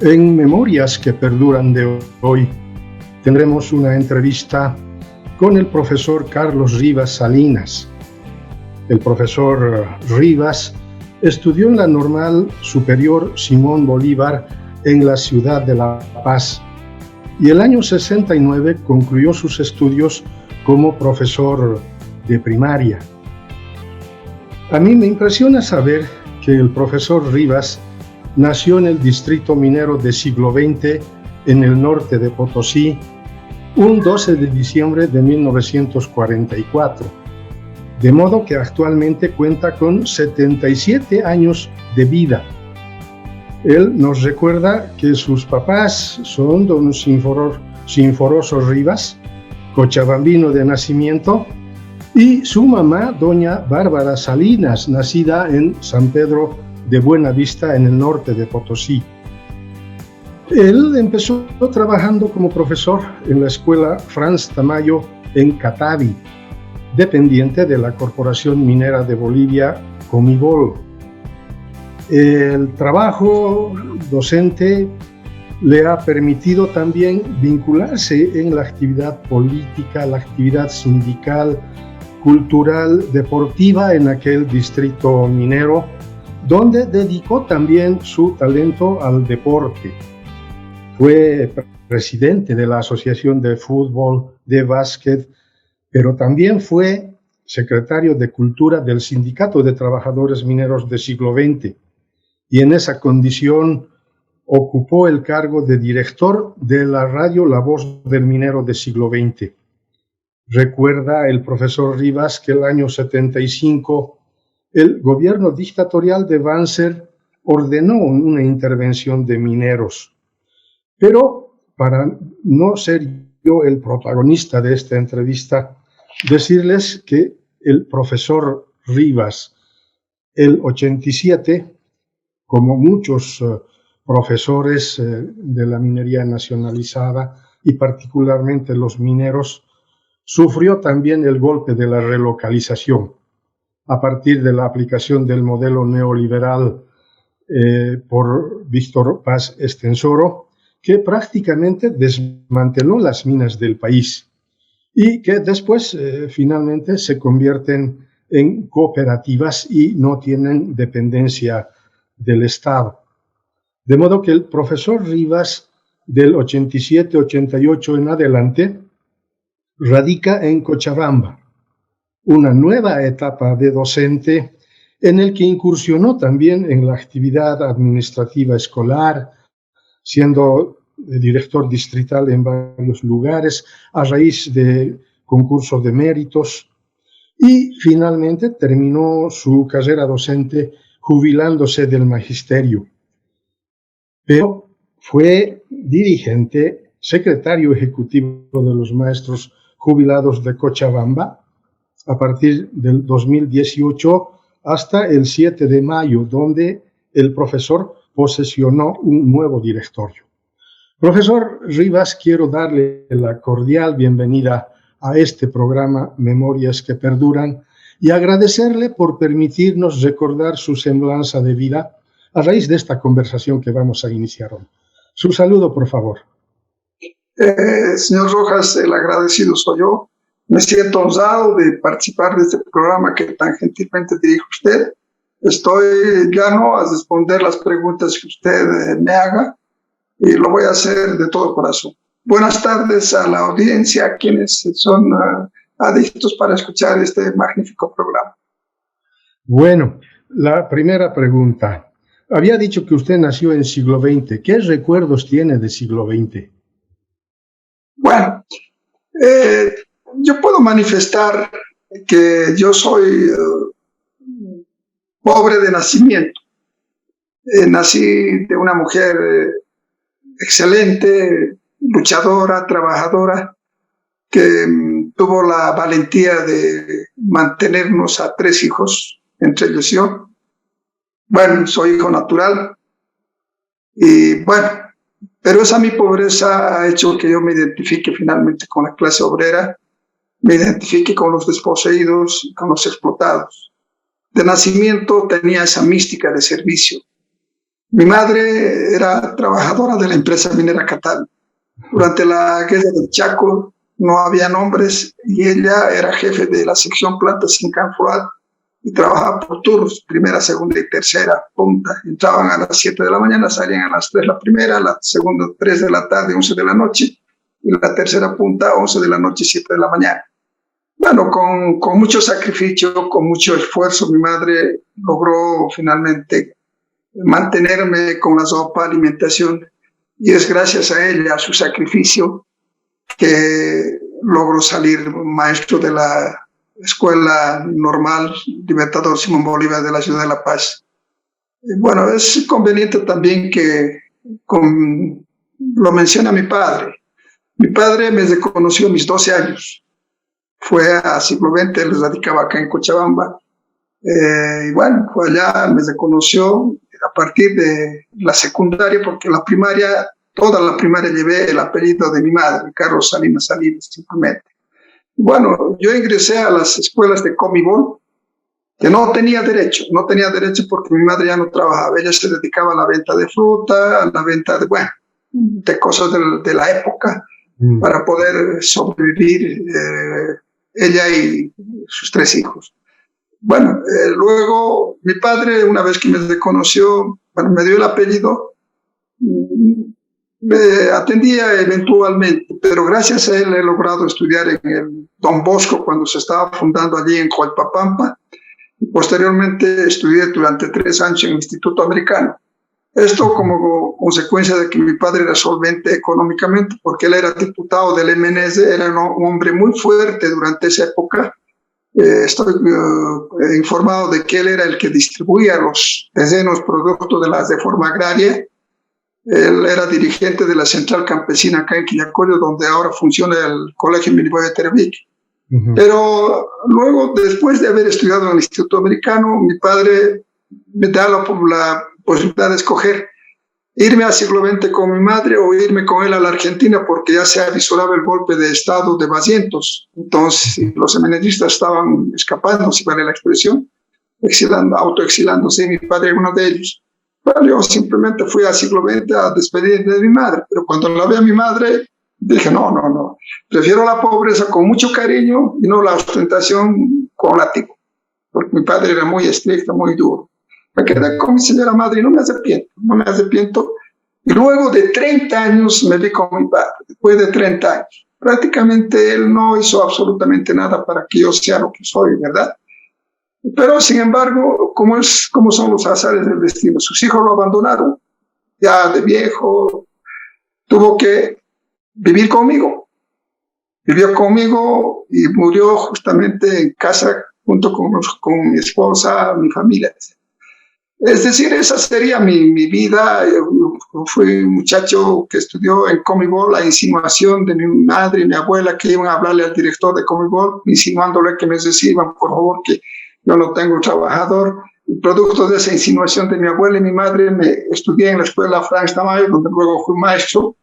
En Memorias que Perduran de hoy tendremos una entrevista con el profesor Carlos Rivas Salinas. El profesor Rivas estudió en la Normal Superior Simón Bolívar en la ciudad de La Paz y el año 69 concluyó sus estudios como profesor de primaria. A mí me impresiona saber que el profesor Rivas nació en el distrito minero de Siglo XX, en el norte de Potosí, un 12 de diciembre de 1944, de modo que actualmente cuenta con 77 años de vida. Él nos recuerda que sus papás son don Sinforoso Rivas, cochabambino de nacimiento, y su mamá, doña Bárbara Salinas, nacida en San Pedro de Buenavista, en el norte de Potosí. Él empezó trabajando como profesor en la escuela Franz Tamayo en Catavi, dependiente de la Corporación Minera de Bolivia, Comibol. El trabajo docente le ha permitido también vincularse en la actividad política, la actividad sindical, cultural, deportiva en aquel distrito minero, donde dedicó también su talento al deporte. Fue presidente de la Asociación de Fútbol, de Básquet, pero también fue secretario de Cultura del Sindicato de Trabajadores Mineros de Siglo XX, y en esa condición ocupó el cargo de director de la radio La Voz del Minero de Siglo XX. Recuerda el profesor Rivas que el año 75 el gobierno dictatorial de Banzer ordenó una intervención de mineros. Pero para no ser yo el protagonista de esta entrevista, decirles que el profesor Rivas, el 87, como muchos profesores de la minería nacionalizada y particularmente los mineros, sufrió también el golpe de la relocalización a partir de la aplicación del modelo neoliberal por Víctor Paz Estenssoro, que prácticamente desmanteló las minas del país y que después finalmente se convierten en cooperativas y no tienen dependencia del Estado. De modo que el profesor Rivas, del 87-88 en adelante, radica en Cochabamba, una nueva etapa de docente en el que incursionó también en la actividad administrativa escolar, siendo director distrital en varios lugares a raíz de concursos de méritos, y finalmente terminó su carrera docente jubilándose del magisterio. Pero fue dirigente, secretario ejecutivo de los maestros jubilados de Cochabamba a partir del 2018 hasta el 7 de mayo, donde el profesor posesionó un nuevo directorio. Profesor Rivas, quiero darle la cordial bienvenida a este programa Memorias que Perduran y agradecerle por permitirnos recordar su semblanza de vida a raíz de esta conversación que vamos a iniciar hoy. Su saludo, por favor. Señor Rojas, el agradecido soy yo. Me siento honrado de participar de este programa que tan gentilmente dirige usted. Estoy llano a responder las preguntas que usted me haga y lo voy a hacer de todo corazón. Buenas tardes a la audiencia, a quienes son adictos para escuchar este magnífico programa. Bueno, la primera pregunta. Había dicho que usted nació en siglo XX. ¿Qué recuerdos tiene de siglo XX? Bueno, yo puedo manifestar que yo soy pobre de nacimiento. Nací de una mujer excelente, luchadora, trabajadora, que tuvo la valentía de mantenernos a 3 hijos, entre ellos yo. Bueno, soy hijo natural y bueno, pero esa mi pobreza ha hecho que yo me identifique finalmente con la clase obrera, me identifique con los desposeídos y con los explotados. De nacimiento tenía esa mística de servicio Mi madre era trabajadora de la empresa minera Catavi. Durante la guerra del Chaco no había hombres y ella era jefe de la sección plantas en Canfroat y trabajaba por turnos, primera, segunda y tercera punta. Entraban a las 7 de la mañana, salían a las 3 la primera, la segunda 3 de la tarde, 11 de la noche, y la tercera punta 11 de la noche, 7 de la mañana. Bueno, con mucho sacrificio, con mucho esfuerzo, mi madre logró finalmente mantenerme con la sopa, alimentación, y es gracias a ella, a su sacrificio, que logró salir maestro de la Escuela Normal Libertador Simón Bolívar de la Ciudad de La Paz. Bueno, es conveniente también que lo menciona mi padre. Mi padre me reconoció a mis 12 años. Fue a siglo XX, él radicaba acá en Cochabamba. Y bueno, fue allá, me reconoció a partir de la secundaria, porque la primaria, toda la primaria llevé el apellido de mi madre, Carlos Salinas Salinas, simplemente. Bueno, yo ingresé a las escuelas de Comibol, que no tenía derecho porque mi madre ya no trabajaba, ella se dedicaba a la venta de fruta, a la venta de, bueno, de cosas de la época, para poder sobrevivir ella y sus 3 hijos. Bueno, luego mi padre, una vez que me reconoció, bueno, me dio el apellido, me atendía eventualmente, pero gracias a él he logrado estudiar en el Don Bosco cuando se estaba fundando allí en Coalpapampa, y posteriormente estudié durante 3 años en el Instituto Americano. Esto como consecuencia de que mi padre era solvente económicamente, porque él era diputado del MNS, era un hombre muy fuerte durante esa época. Estoy informado de que él era el que distribuía los terrenos producto de la reforma agraria. Él era dirigente de la Central Campesina acá en Quillacollo, donde ahora funciona el Colegio Militar de Terevic. Pero luego, después de haber estudiado en el Instituto Americano, mi padre me da la posibilidad de escoger irme al siglo XX con mi madre o irme con él a la Argentina, porque ya se avisoraba el golpe de Estado de Barrientos. Entonces, los emenetistas estaban escapando, si vale la expresión, autoexilándose, y mi padre era uno de ellos. Bueno, yo simplemente fui al siglo XX a despedirme de mi madre, pero cuando la vi a mi madre, dije, no, prefiero la pobreza con mucho cariño y no la ostentación con látigo, porque mi padre era muy estricto, muy duro. Me quedé con mi señora madre y no me arrepiento. Y luego de 30 años me vi con mi padre, después de 30 años. Prácticamente él no hizo absolutamente nada para que yo sea lo que soy, ¿verdad? Pero, sin embargo, como son los azares del destino, sus hijos lo abandonaron, ya de viejo, tuvo que vivir conmigo. Vivió conmigo y murió justamente en casa junto con mi esposa, mi familia. Es decir, esa sería mi vida. Yo fui un muchacho que estudió en Comibol, la insinuación de mi madre y mi abuela que iban a hablarle al director de Comibol, insinuándole que me reciban, por favor, que yo no tengo trabajador. Y producto de esa insinuación de mi abuela y mi madre, me estudié en la escuela Franz Tamayo, donde luego fui maestro.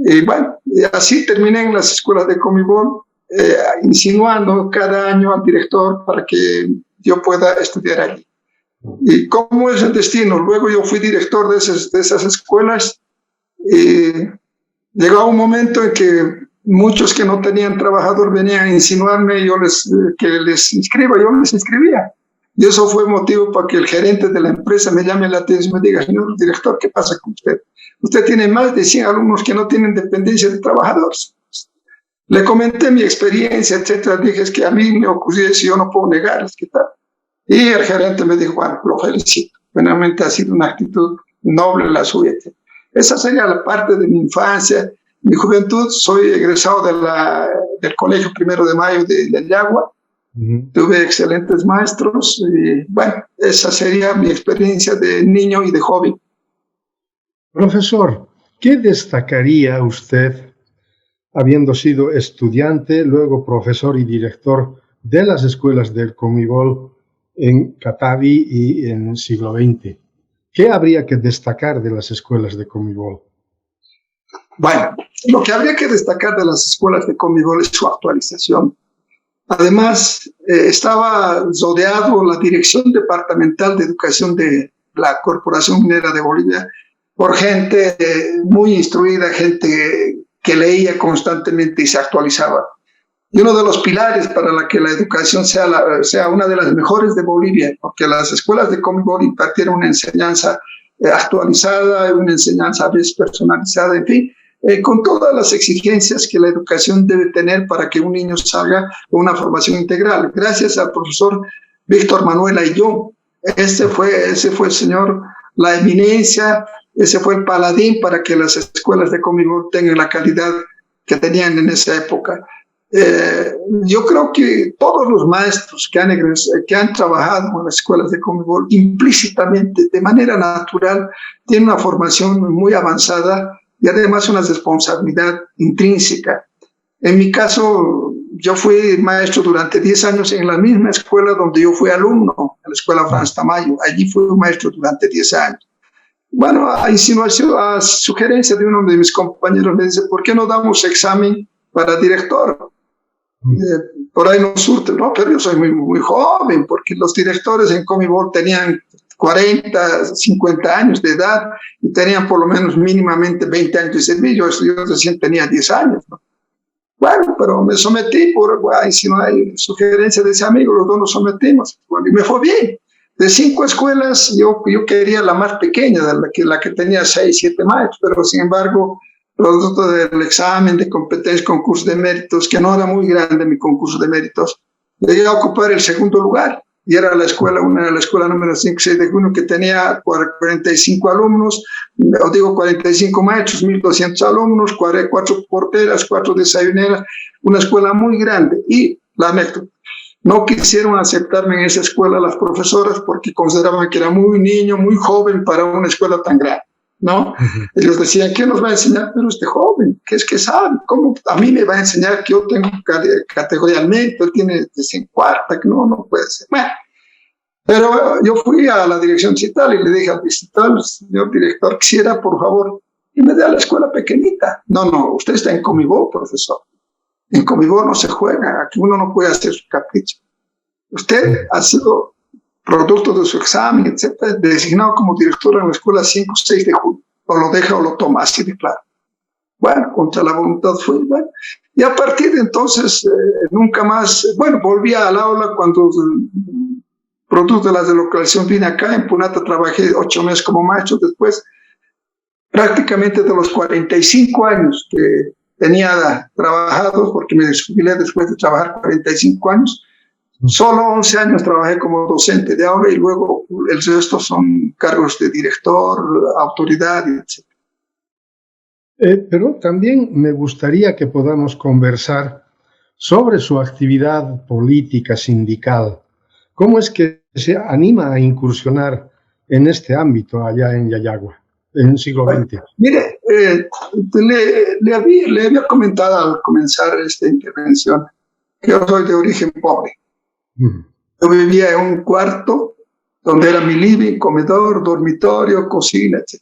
Y bueno, y así terminé en las escuelas de Comibol, insinuando cada año al director para que yo pueda estudiar allí. ¿Y cómo es el destino? Luego yo fui director de esas escuelas y llegó un momento en que muchos que no tenían trabajador venían a insinuarme que les inscriba, yo les inscribía. Y eso fue motivo para que el gerente de la empresa me llame la atención y me diga, señor director, ¿qué pasa con usted? Usted tiene más de 100 alumnos que no tienen dependencia de trabajadores. Le comenté mi experiencia, etcétera. Dije, es que a mí me ocurrió eso y yo no puedo negarles, ¿qué tal? Y el gerente me dijo, bueno, lo felicito. Realmente ha sido una actitud noble la suya. Esa sería la parte de mi infancia, mi juventud. Soy egresado del Colegio 1 de Mayo de Yagua. Tuve excelentes maestros y bueno, esa sería mi experiencia de niño y de joven. Profesor, ¿qué destacaría usted, habiendo sido estudiante, luego profesor y director de las escuelas del Comibol en Catavi y en el siglo XX? ¿Qué habría que destacar de las escuelas de Comibol? Bueno, lo que habría que destacar de las escuelas de Comibol es su actualización. Además, estaba rodeado la Dirección Departamental de Educación de la Corporación Minera de Bolivia por gente muy instruida, gente que leía constantemente y se actualizaba. Y uno de los pilares para que la educación sea una de las mejores de Bolivia, porque las escuelas de Comibol impartieron una enseñanza actualizada, una enseñanza a veces personalizada, en fin, con todas las exigencias que la educación debe tener para que un niño salga con una formación integral. Gracias al profesor Víctor Manuel Ayllón, ese fue el señor, la eminencia, ese fue el paladín para que las escuelas de Comibol tengan la calidad que tenían en esa época. Yo creo que todos los maestros que han trabajado en las escuelas de Comibol implícitamente, de manera natural, tienen una formación muy avanzada y además una responsabilidad intrínseca. En mi caso, yo fui maestro durante 10 años en la misma escuela donde yo fui alumno, en la escuela Franz Tamayo. Allí fui maestro durante 10 años. Bueno, a insinuación, a sugerencia de uno de mis compañeros, me dice, ¿por qué no damos examen para director? Por ahí nos surte, no, pero yo soy muy joven, porque los directores en Comibol tenían 40, 50 años de edad y tenían por lo menos mínimamente 20 años de servicio. Yo recién tenía 10 años, ¿no? Bueno, pero me sometí si no hay sugerencia de ese amigo, los dos nos sometimos, bueno, y me fue bien. De 5 escuelas, yo quería la más pequeña, la que tenía 6, 7 maestros, pero sin embargo, producto del examen de competencia, concurso de méritos, que no era muy grande mi concurso de méritos, llegué a ocupar el segundo lugar. Y era la escuela número 5-6 de junio, que tenía 45 alumnos, o digo 45 maestros, 1.200 alumnos, 4 porteras, 4 desayuneras, una escuela muy grande. Y la anécdota, no quisieron aceptarme en esa escuela las profesoras porque consideraban que era muy niño, muy joven para una escuela tan grande, ¿no? Ellos decían, ¿qué nos va a enseñar? Pero este joven, ¿qué es que sabe? ¿Cómo a mí me va a enseñar que yo tengo categoría al mérito? Él tiene cuarta, que no puede ser. Bueno, pero yo fui a la dirección cital y le dije al distrital, señor director, quisiera, por favor, y me dé a la escuela pequeñita. No, usted está en Comibol, profesor. En Comibol no se juega, aquí uno no puede hacer su capricho. Usted ha sido producto de su examen, etcétera, designado como director en la escuela 5-6 de junio. O lo deja o lo toma, así de claro. Bueno, contra la voluntad fue, bueno. Y a partir de entonces, nunca más, bueno, volví al aula cuando, producto de la deslocalización, vine acá. En Punata trabajé 8 meses como maestro. Después, prácticamente de los 45 años que tenía trabajados, porque me jubilé después de trabajar 45 años, solo 11 años trabajé como docente de aula y luego el resto son cargos de director, autoridad, etc. Pero también me gustaría que podamos conversar sobre su actividad política sindical. ¿Cómo es que se anima a incursionar en este ámbito allá en Yayagua, en el siglo XX? Mire, le había comentado al comenzar esta intervención que yo soy de origen pobre. Yo vivía en un cuarto donde era mi living, comedor, dormitorio, cocina, etc.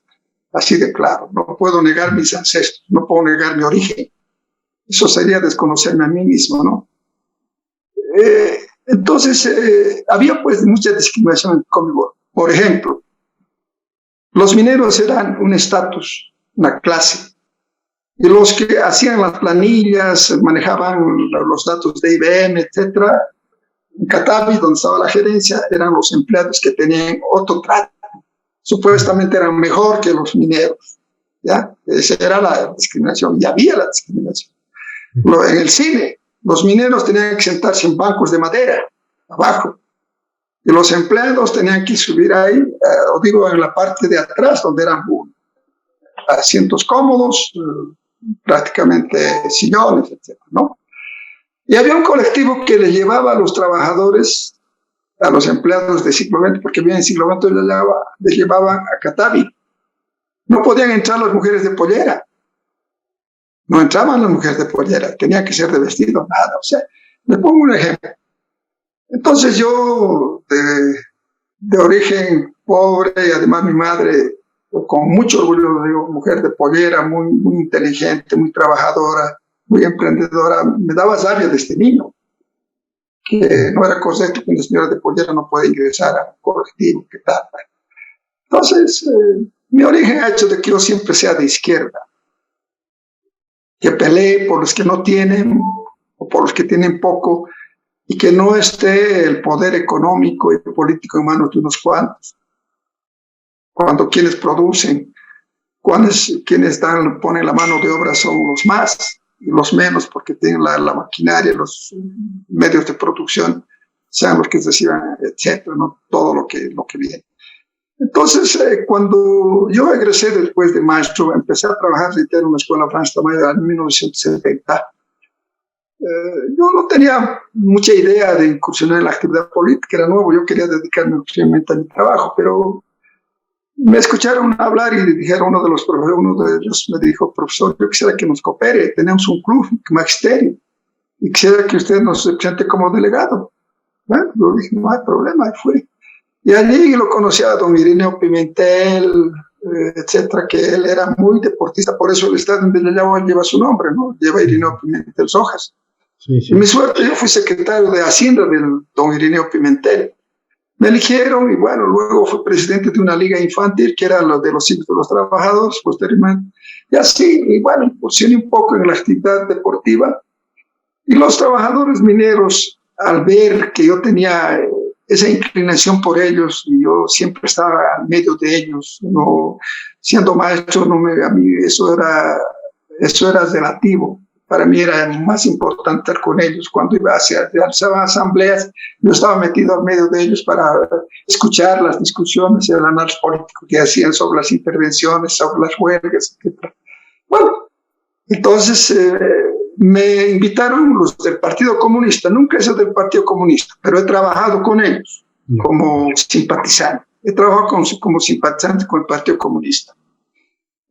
Así de claro. No puedo negar mis ancestros, no puedo negar mi origen. Eso sería desconocerme a mí mismo, ¿no? Entonces, había pues mucha discriminación en Comibol. Por ejemplo, los mineros eran un estatus, una clase. Y los que hacían las planillas, manejaban los datos de IBM, etcétera, en Catavi, donde estaba la gerencia, eran los empleados que tenían otro trato. Supuestamente eran mejor que los mineros, ¿ya? Esa era la discriminación, y había la discriminación. En el cine, los mineros tenían que sentarse en bancos de madera, abajo, y los empleados tenían que subir ahí, o digo, en la parte de atrás, donde eran asientos cómodos, prácticamente sillones, etc., ¿no? Y había un colectivo que le llevaba a los trabajadores, a los empleados de Siglo XX, porque bien en Siglo XX les llevaban a Catavi. No podían entrar las mujeres de pollera. No entraban las mujeres de pollera, tenían que ser de vestido, nada. O sea, le pongo un ejemplo. Entonces yo, de origen pobre, y además mi madre, con mucho orgullo, digo, mujer de pollera, muy inteligente, muy trabajadora, muy emprendedora, me daba rabia de este niño, que no era correcto que una señora de pollera no pueda ingresar a un colectivo, ¿qué tal? Entonces, mi origen ha hecho de que yo siempre sea de izquierda, que pelee por los que no tienen o por los que tienen poco y que no esté el poder económico y político en manos de unos cuantos. Cuando quienes producen, quienes ponen la mano de obra son los más y los menos porque tienen la maquinaria, los medios de producción, sean los que reciban, etcétera, no todo lo que viene. Entonces, cuando yo egresé después de maestro, empecé a trabajar en una escuela francesa en 1970. Yo no tenía mucha idea de incursionar en la actividad política, era nuevo, yo quería dedicarme exclusivamente a mi trabajo, pero me escucharon hablar y le dijeron uno de ellos me dijo, profesor, yo quisiera que nos coopere, tenemos un club, magisterio, y quisiera que usted nos presente como delegado. Bueno, yo dije, no hay problema, y fui. Y allí lo conocía a don Irineo Pimentel, etcétera, que él era muy deportista, por eso el estado donde lleva su nombre, ¿no? Lleva Irineo Pimentel Sojas. Sí, sí. Y mi suerte, yo fui secretario de Hacienda del don Irineo Pimentel. Me eligieron y bueno, luego fui presidente de una liga infantil que era lo de los hijos de los trabajadores, posteriormente. Y así, y bueno, incursioné un poco en la actividad deportiva. Y los trabajadores mineros, al ver que yo tenía esa inclinación por ellos, y yo siempre estaba al medio de ellos, no, siendo maestro, a mí eso era relativo. Para mí era más importante estar con ellos. Cuando iba hacia asambleas, yo estaba metido al medio de ellos para escuchar las discusiones y el análisis político que hacían sobre las intervenciones, sobre las huelgas, etc. Bueno, entonces me invitaron los del Partido Comunista. Nunca he sido del Partido Comunista, pero he trabajado con ellos como simpatizante. He trabajado como simpatizante con el Partido Comunista.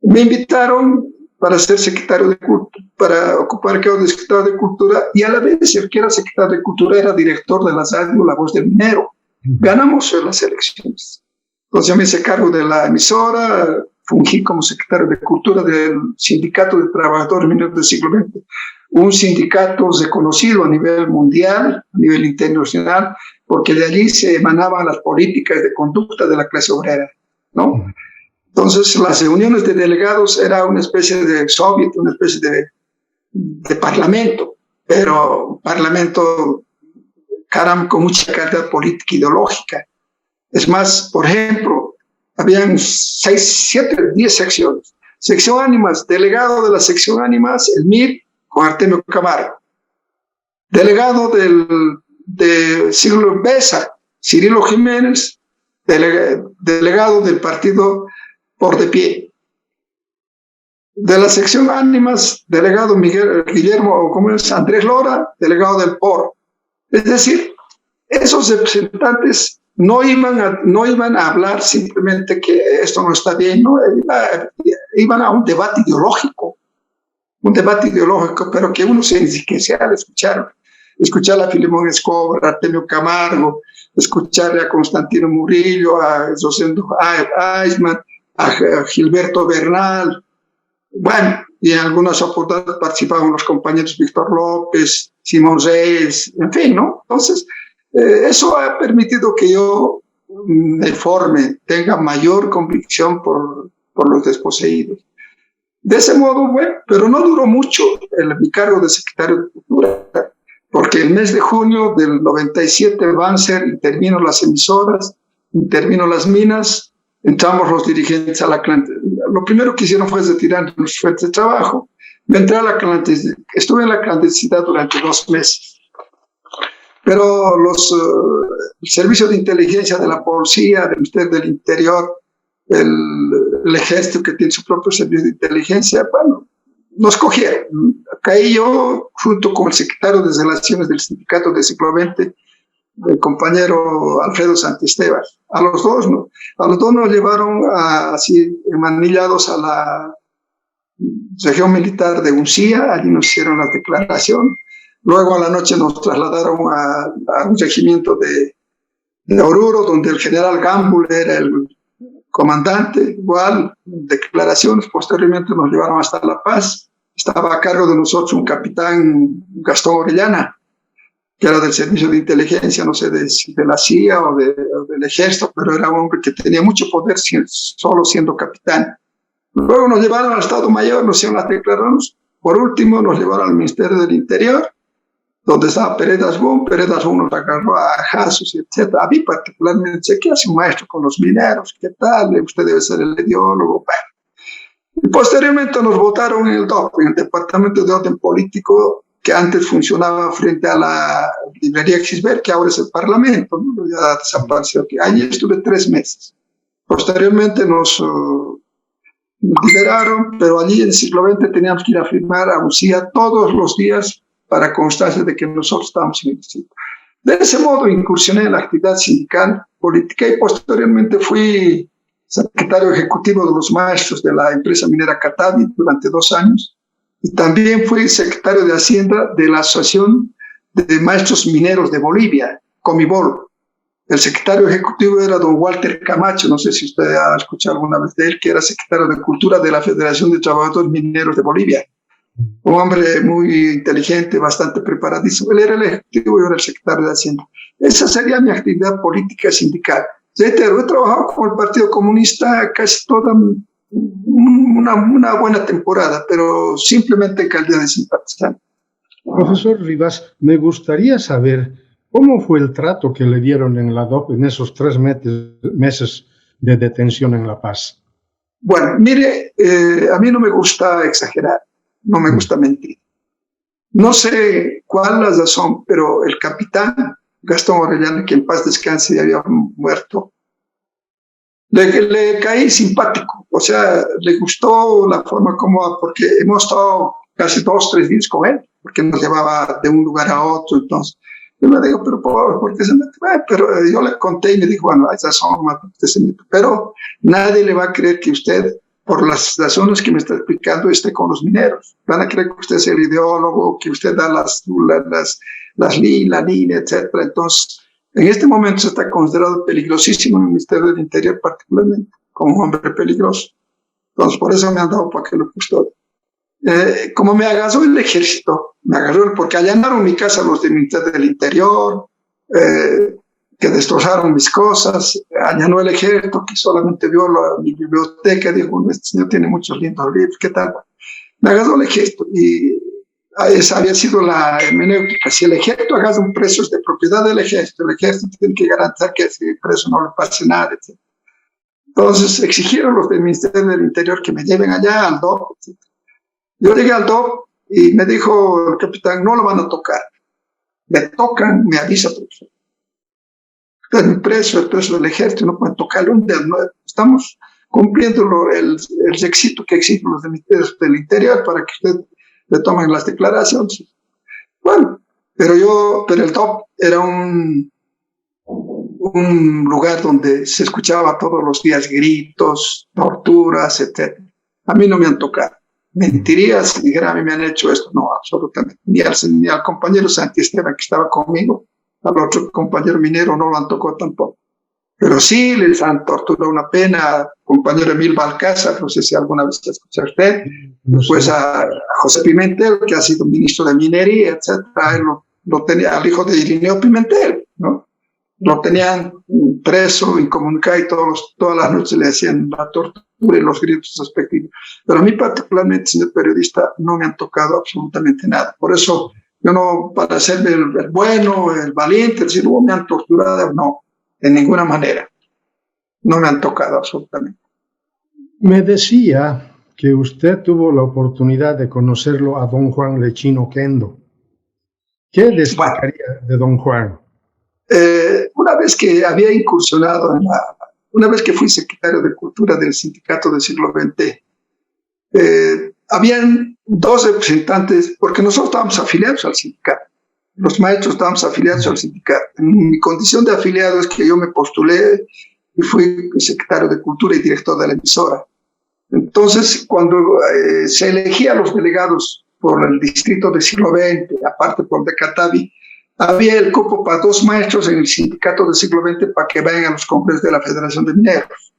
Me invitaron para ser secretario de Cultura, para ocupar el cargo de secretario de Cultura, y a la vez el que era secretario de Cultura era director de la radio La Voz del Minero. Ganamos las elecciones. Entonces yo me hice cargo de la emisora, fungí como secretario de Cultura del Sindicato de Trabajadores Mineros del Siglo XX, un sindicato reconocido a nivel mundial, a nivel internacional, porque de allí se emanaban las políticas de conducta de la clase obrera, ¿no? Entonces, las reuniones de delegados era una especie de soviet, una especie de parlamento, pero un parlamento, caramba, con mucha carga política ideológica. Es más, por ejemplo, habían 6, 7, 10 secciones. Sección Ánimas, delegado de la sección Ánimas, el MIR, con Artemio Camargo. Delegado de Siglo Besa, Cirilo Jiménez, delegado del partido Por de Pie. De la sección Ánimas, delegado Andrés Lora, delegado del POR. Es decir, esos representantes no iban a hablar simplemente que esto no está bien, ¿no? Iban a un debate ideológico, pero que uno se enriquecía al escuchar a Filemón Escobar, a Artemio Camargo, escucharle a Constantino Murillo, a Rosendo Aisman, a Gilberto Bernal, bueno, y en algunas oportunidades participaban los compañeros Víctor López, Simón Reyes, en fin, ¿no? Entonces, eso ha permitido que yo me forme, tenga mayor convicción por los desposeídos. De ese modo, bueno, pero no duró mucho mi cargo de secretario de Cultura, porque el mes de junio del 97 Banzer intervino las emisoras, intervino las minas, entramos los dirigentes a la clandestinidad. Lo primero que hicieron fue retirar los fuentes de trabajo. Me entré a la clandestinidad. Estuve en la clandestinidad durante 2 meses. Pero el servicio de inteligencia de la policía, del Ministerio del Interior, el ejército que tiene su propio servicio de inteligencia, bueno, nos cogieron. Caí yo junto con el secretario de Relaciones del Sindicato del Siglo XX, el compañero Alfredo Santisteban. A los dos nos llevaron así emanillados a la región militar de Uncía, allí nos hicieron la declaración. Luego a la noche nos trasladaron a un regimiento de Oruro, donde el general Gambul era el comandante, igual, declaraciones. Posteriormente nos llevaron hasta La Paz. Estaba a cargo de nosotros un capitán, Gastón Orellana, que era del servicio de inteligencia, no sé, de la CIA o del ejército, pero era un hombre que tenía mucho poder solo siendo capitán. Luego nos llevaron al Estado Mayor, nos hicieron las declaraciones. Por último, nos llevaron al Ministerio del Interior, donde estaba Peredas Boom. Peredas Boom nos agarró a Jasos, etc. A mí particularmente, sé qué hace un maestro con los mineros, qué tal, usted debe ser el ideólogo. Y posteriormente nos votaron en el DOP, en el Departamento de Orden Político, que antes funcionaba frente a la librería Xisber, que ahora es el Parlamento, ¿no? Ya desapareció. Allí estuve 3 meses. Posteriormente nos liberaron, pero allí en el siglo XX teníamos que ir a firmar a UCIA todos los días para constancia de que nosotros estábamos en el distrito. De ese modo incursioné en la actividad sindical política y posteriormente fui secretario ejecutivo de los maestros de la empresa minera Catavi durante 2 años y también fui secretario de Hacienda de la Asociación de Maestros Mineros de Bolivia, Comibol. El secretario ejecutivo era don Walter Camacho, no sé si usted ha escuchado alguna vez de él, que era secretario de Cultura de la Federación de Trabajadores Mineros de Bolivia. Un hombre muy inteligente, bastante preparadísimo. Él era el ejecutivo y yo era el secretario de Hacienda. Esa sería mi actividad política sindical. He trabajado con el Partido Comunista casi toda una buena temporada, pero simplemente en calidad de simpatizante. Profesor Rivas, me gustaría saber cómo fue el trato que le dieron en la DOP en esos 3 meses de detención en La Paz. Bueno, mire, a mí no me gusta exagerar, no me gusta mentir. No sé cuál la razón, pero el capitán Gastón Orellana, que en paz descanse, ya había muerto, le caí simpático, o sea, le gustó la forma como, porque hemos estado casi 2-3 días con él, porque nos llevaba de un lugar a otro. Entonces yo le digo, pero ¿por qué se mete? Pero yo le conté y me dijo, bueno, hay razón, usted se mete, pero nadie le va a creer que usted, por las razones que me está explicando, esté con los mineros. Van a creer que usted es el ideólogo, que usted da la línea, etc. Entonces, en este momento se está considerado peligrosísimo en el Ministerio del Interior, particularmente, como un hombre peligroso. Entonces, por eso me han dado para que lo custodie. Como me agarró el ejército, porque allanaron mi casa los del Ministerio del Interior, que destrozaron mis cosas, allanó el ejército, que solamente vio mi biblioteca, dijo, este señor tiene muchos lindos libros, ¿qué tal? Me agarró el ejército y esa había sido la hermenéutica. Si el ejército agarra un preso es de propiedad del ejército, el ejército tiene que garantizar que a ese preso no le pase nada, etc. Entonces exigieron los del Ministerio del Interior que me lleven allá al DOP, etc. Yo llegué al DOP y me dijo el capitán, no lo van a tocar. Me tocan, me avisa, profesor. Usted es mi preso, el preso del ejército, no pueden tocarlo. Estamos cumpliendo el requisito que exigen los ministerios del Interior para que usted le tomen las declaraciones. Bueno, pero el DOP era un lugar donde se escuchaba todos los días gritos, torturas, etc. A mí no me han tocado. Mentiría si dijera a mí me han hecho esto. No, absolutamente. Ni al compañero Santi Esteban que estaba conmigo, al otro compañero minero no lo han tocado tampoco. Pero sí les han torturado una pena. Compañero Emil Balcázar, no sé si alguna vez escuchado usted, pues a José Pimentel, que ha sido ministro de Minería, etc. Él lo tenía, al hijo de Irineo Pimentel, ¿no? Lo tenían preso, incomunicado y todas las noches le hacían la tortura y los gritos respectivos. Pero a mí particularmente, señor periodista, no me han tocado absolutamente nada. Por eso yo no, para ser el bueno, el valiente, decir, me han torturado, no, de ninguna manera. No me han tocado absolutamente. Me decía que usted tuvo la oportunidad de conocerlo a don Juan Lechino Kendo. ¿Qué destacaría de don Juan? Una vez que había incursionado una vez que fui secretario de Cultura del Sindicato del Siglo XX, habían 2 representantes, porque nosotros estábamos afiliados al sindicato. Los maestros estábamos afiliados al sindicato. En mi condición de afiliado es que yo me postulé y fui secretario de Cultura y director de la emisora. Entonces, cuando se elegían los delegados por el distrito del siglo XX, aparte por de Catavi, había el cupo para 2 maestros en el sindicato del siglo XX para que vayan a los congresos de la Federación de Mineros.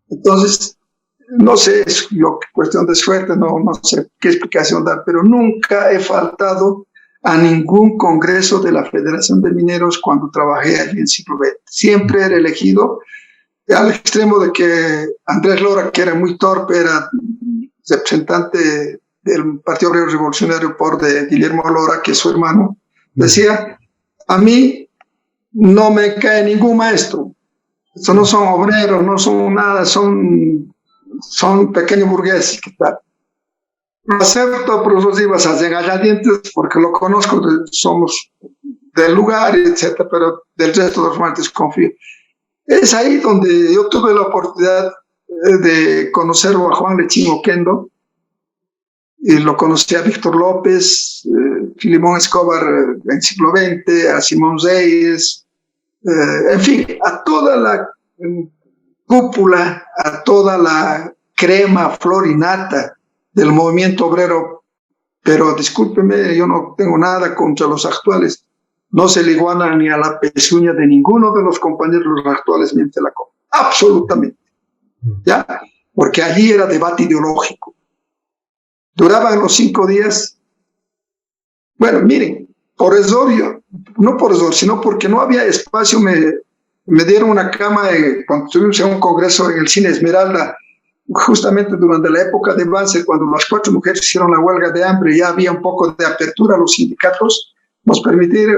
Entonces, no sé, es cuestión de suerte, no sé qué explicación dar, pero nunca he faltado a ningún congreso de la Federación de Mineros cuando trabajé allí en siglo XX. Siempre era elegido, al extremo de que Andrés Lora, que era muy torpe, era representante del Partido Obrero Revolucionario por de Guillermo Lora, que es su hermano, decía, a mí no me cae ningún maestro. Estos no son obreros, no son nada, son pequeños burgueses. ¿Qué tal? Lo acepto, profesor Rivas, a dientes porque lo conozco, somos del lugar, etcétera, pero del resto de los martes confío. Es ahí donde yo tuve la oportunidad de conocer a Juan Lechín Oquendo, y lo conocí a Víctor López, Filimón Escobar en siglo XX, a Simón Reyes, en fin, a toda la cúpula, a toda la crema florinata del movimiento obrero. Pero discúlpeme, yo no tengo nada contra los actuales. No se le iguala ni a la pezuña de ninguno de los compañeros actuales mientras la copa. Absolutamente. ¿Ya? Porque allí era debate ideológico. Duraban los 5 días. Bueno, miren, no por error, sino porque no había espacio, me dieron una cama cuando estuvimos en un congreso en el Cine Esmeralda, justamente durante la época de Banzer, cuando las 4 mujeres hicieron la huelga de hambre, ya había un poco de apertura a los sindicatos,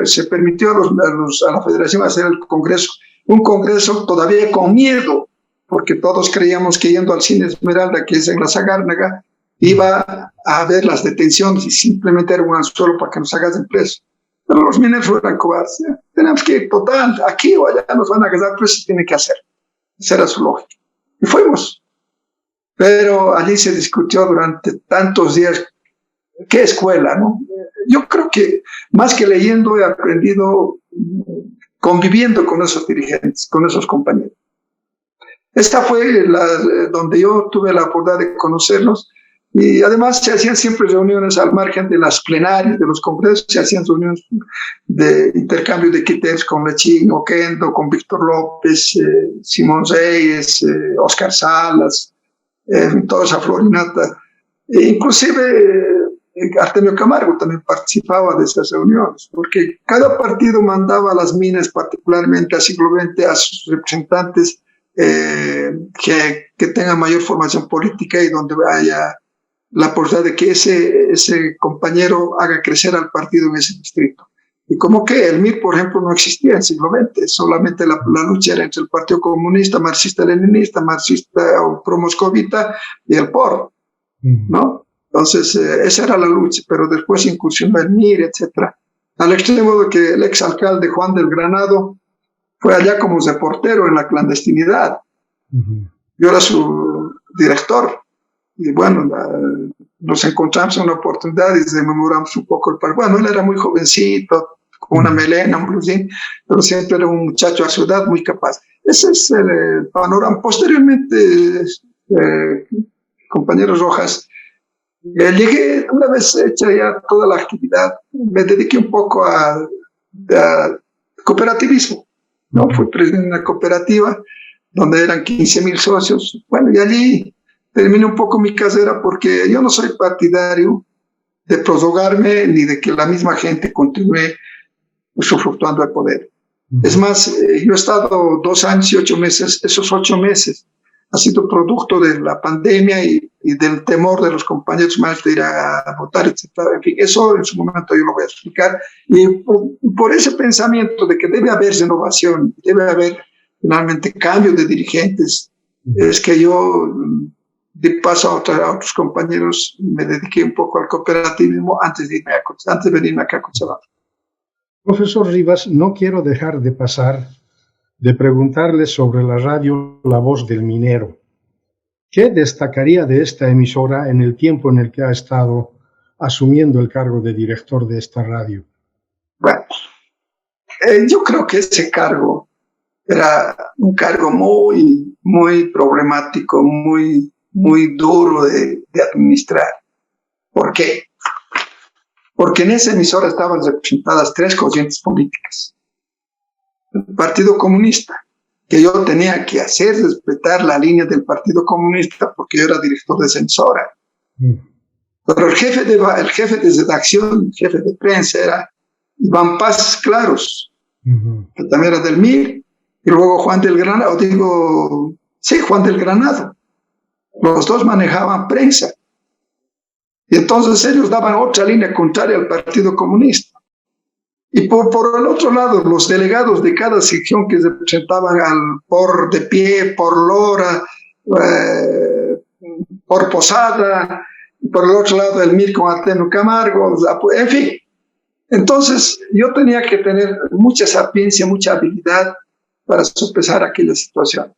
se permitió a la federación hacer el congreso, un congreso todavía con miedo, porque todos creíamos que yendo al Cine Esmeralda, que es en la Sagárnaga, iba a haber las detenciones y simplemente era un anzuelo para que nos hagan presos. Pero los mineros eran cobardes. Tenemos que ir, total, aquí o allá nos van a agarrar presos, tiene que hacer. Esa era su lógica. Y fuimos. Pero allí se discutió durante tantos días qué escuela, ¿no? Yo creo que más que leyendo he aprendido conviviendo con esos dirigentes, con esos compañeros. Esta fue donde yo tuve la oportunidad de conocerlos. Y además se hacían siempre reuniones al margen de las plenarias, de los congresos, se hacían reuniones de intercambio de criteриos con Lechín, Oquendo, con Víctor López, Simón Reyes, Oscar Salas, toda esa florinata. E inclusive Artemio Camargo también participaba de esas reuniones, porque cada partido mandaba a las minas, particularmente a siglo XX, a sus representantes que tengan mayor formación política y donde haya la posibilidad de que ese compañero haga crecer al partido en ese distrito. Y como que el MIR, por ejemplo, no existía en el siglo XX, solamente la lucha era entre el Partido Comunista, Marxista-Leninista, Marxista o pro-moscovita y el POR, ¿no? Entonces, esa era la lucha, pero después incursionó el MIR, etcétera. Al extremo de que el exalcalde Juan del Granado fue allá como reportero en la clandestinidad. Yo era su director. Y bueno, nos encontramos en una oportunidad y rememoramos un poco el partido. Bueno, él era muy jovencito, con una melena, un blusín, pero siempre era un muchacho a su edad muy capaz. Ese es el panorama. Posteriormente, compañeros Rojas, llegué una vez hecha ya toda la actividad, me dediqué un poco a cooperativismo, ¿no? Fui presidente de una cooperativa donde eran 15,000 socios. Bueno, y allí terminé un poco mi carrera porque yo no soy partidario de prorrogarme ni de que la misma gente continúe usufructuando el poder. Es más, yo he estado 2 años y 8 meses, esos 8 meses ha sido producto de la pandemia y del temor de los compañeros más de ir a votar, etc. En fin, eso en su momento yo lo voy a explicar. Y por ese pensamiento de que debe haber renovación, debe haber finalmente cambio de dirigentes, es que yo de paso a otros compañeros me dediqué un poco al cooperativismo antes de venirme acá a Cochabamba. Profesor Rivas, no quiero dejar de pasar de preguntarle sobre la radio La Voz del Minero. ¿Qué destacaría de esta emisora en el tiempo en el que ha estado asumiendo el cargo de director de esta radio? Bueno, yo creo que ese cargo era un cargo muy, muy problemático, muy duro de administrar. ¿Por qué? Porque en esa emisora estaban representadas 3 corrientes políticas. El Partido Comunista, que yo tenía que hacer respetar la línea del Partido Comunista porque yo era director de esa emisora. Pero el jefe de redacción, el jefe de prensa era Iván Paz Claros, que también era del MIR, y luego Juan del Granado, Juan del Granado. Los dos manejaban prensa. Y entonces ellos daban otra línea contraria al Partido Comunista. Y por el otro lado, los delegados de cada sección que se presentaban por De Pie, por Lora, por Posada, y por el otro lado el MIR con Arteno Camargo, en fin. Entonces yo tenía que tener mucha sapiencia, mucha habilidad para sopesar aquella situación.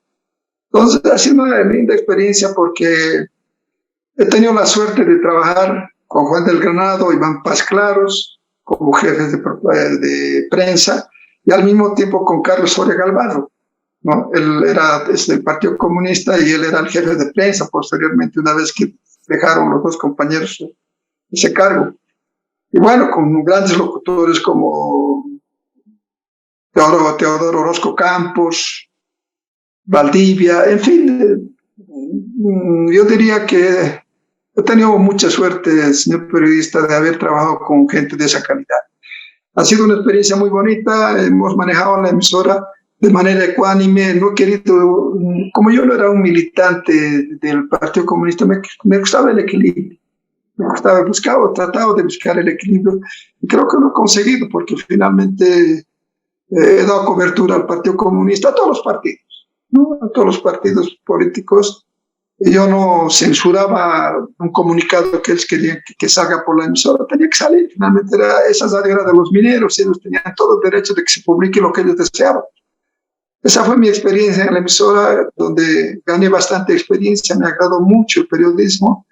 Entonces ha sido una linda experiencia porque he tenido la suerte de trabajar con Juan del Granado, Iván Paz Claros, como jefes de prensa, y al mismo tiempo con Carlos Soria Galvarro, ¿no? Él era del Partido Comunista y él era el jefe de prensa posteriormente, una vez que dejaron los dos compañeros ese cargo. Y bueno, con grandes locutores como Teodoro Orozco Campos, Valdivia, en fin, yo diría que he tenido mucha suerte, señor periodista, de haber trabajado con gente de esa calidad. Ha sido una experiencia muy bonita, hemos manejado la emisora de manera ecuánime, no he querido, como yo no era un militante del Partido Comunista, me gustaba el equilibrio, trataba de buscar el equilibrio, y creo que lo he conseguido, porque finalmente he dado cobertura al Partido Comunista, a todos los partidos, ¿no? A todos los partidos políticos. Yo no censuraba un comunicado que ellos querían que salga por la emisora, tenía que salir. Finalmente esa radio era de los mineros y ellos tenían todo el derecho de que se publique lo que ellos deseaban. Esa fue mi experiencia en la emisora, donde gané bastante experiencia, me agradó mucho el periodismo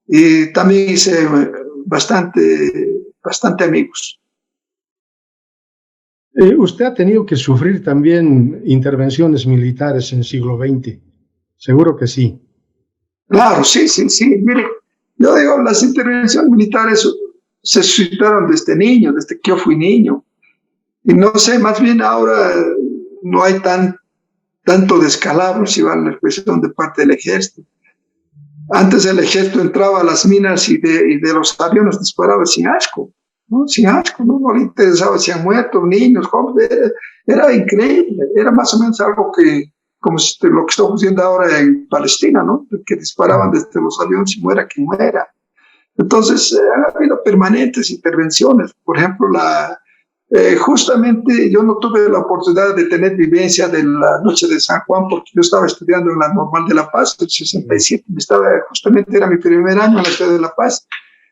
y también hice bastante amigos. Usted ha tenido que sufrir también intervenciones militares en el siglo XX. Seguro que sí. Claro, sí. Mire, yo digo, las intervenciones militares se suscitaron desde niño, desde que yo fui niño. Y no sé, más bien ahora no hay tanto descalabro, si va la expresión, de parte del ejército. Antes el ejército entraba a las minas y de los aviones disparaba sin asco, ¿no? Sin asco, no le interesaba si han muerto niños, jóvenes. Era increíble, era más o menos algo como lo que estamos viendo ahora en Palestina, ¿no? Que disparaban desde los aviones y muera quien muera. Entonces, ha habido permanentes intervenciones. Por ejemplo, justamente yo no tuve la oportunidad de tener vivencia de la noche de San Juan porque yo estaba estudiando en la Normal de La Paz, en 67. Justamente era mi primer año en la ciudad de La Paz.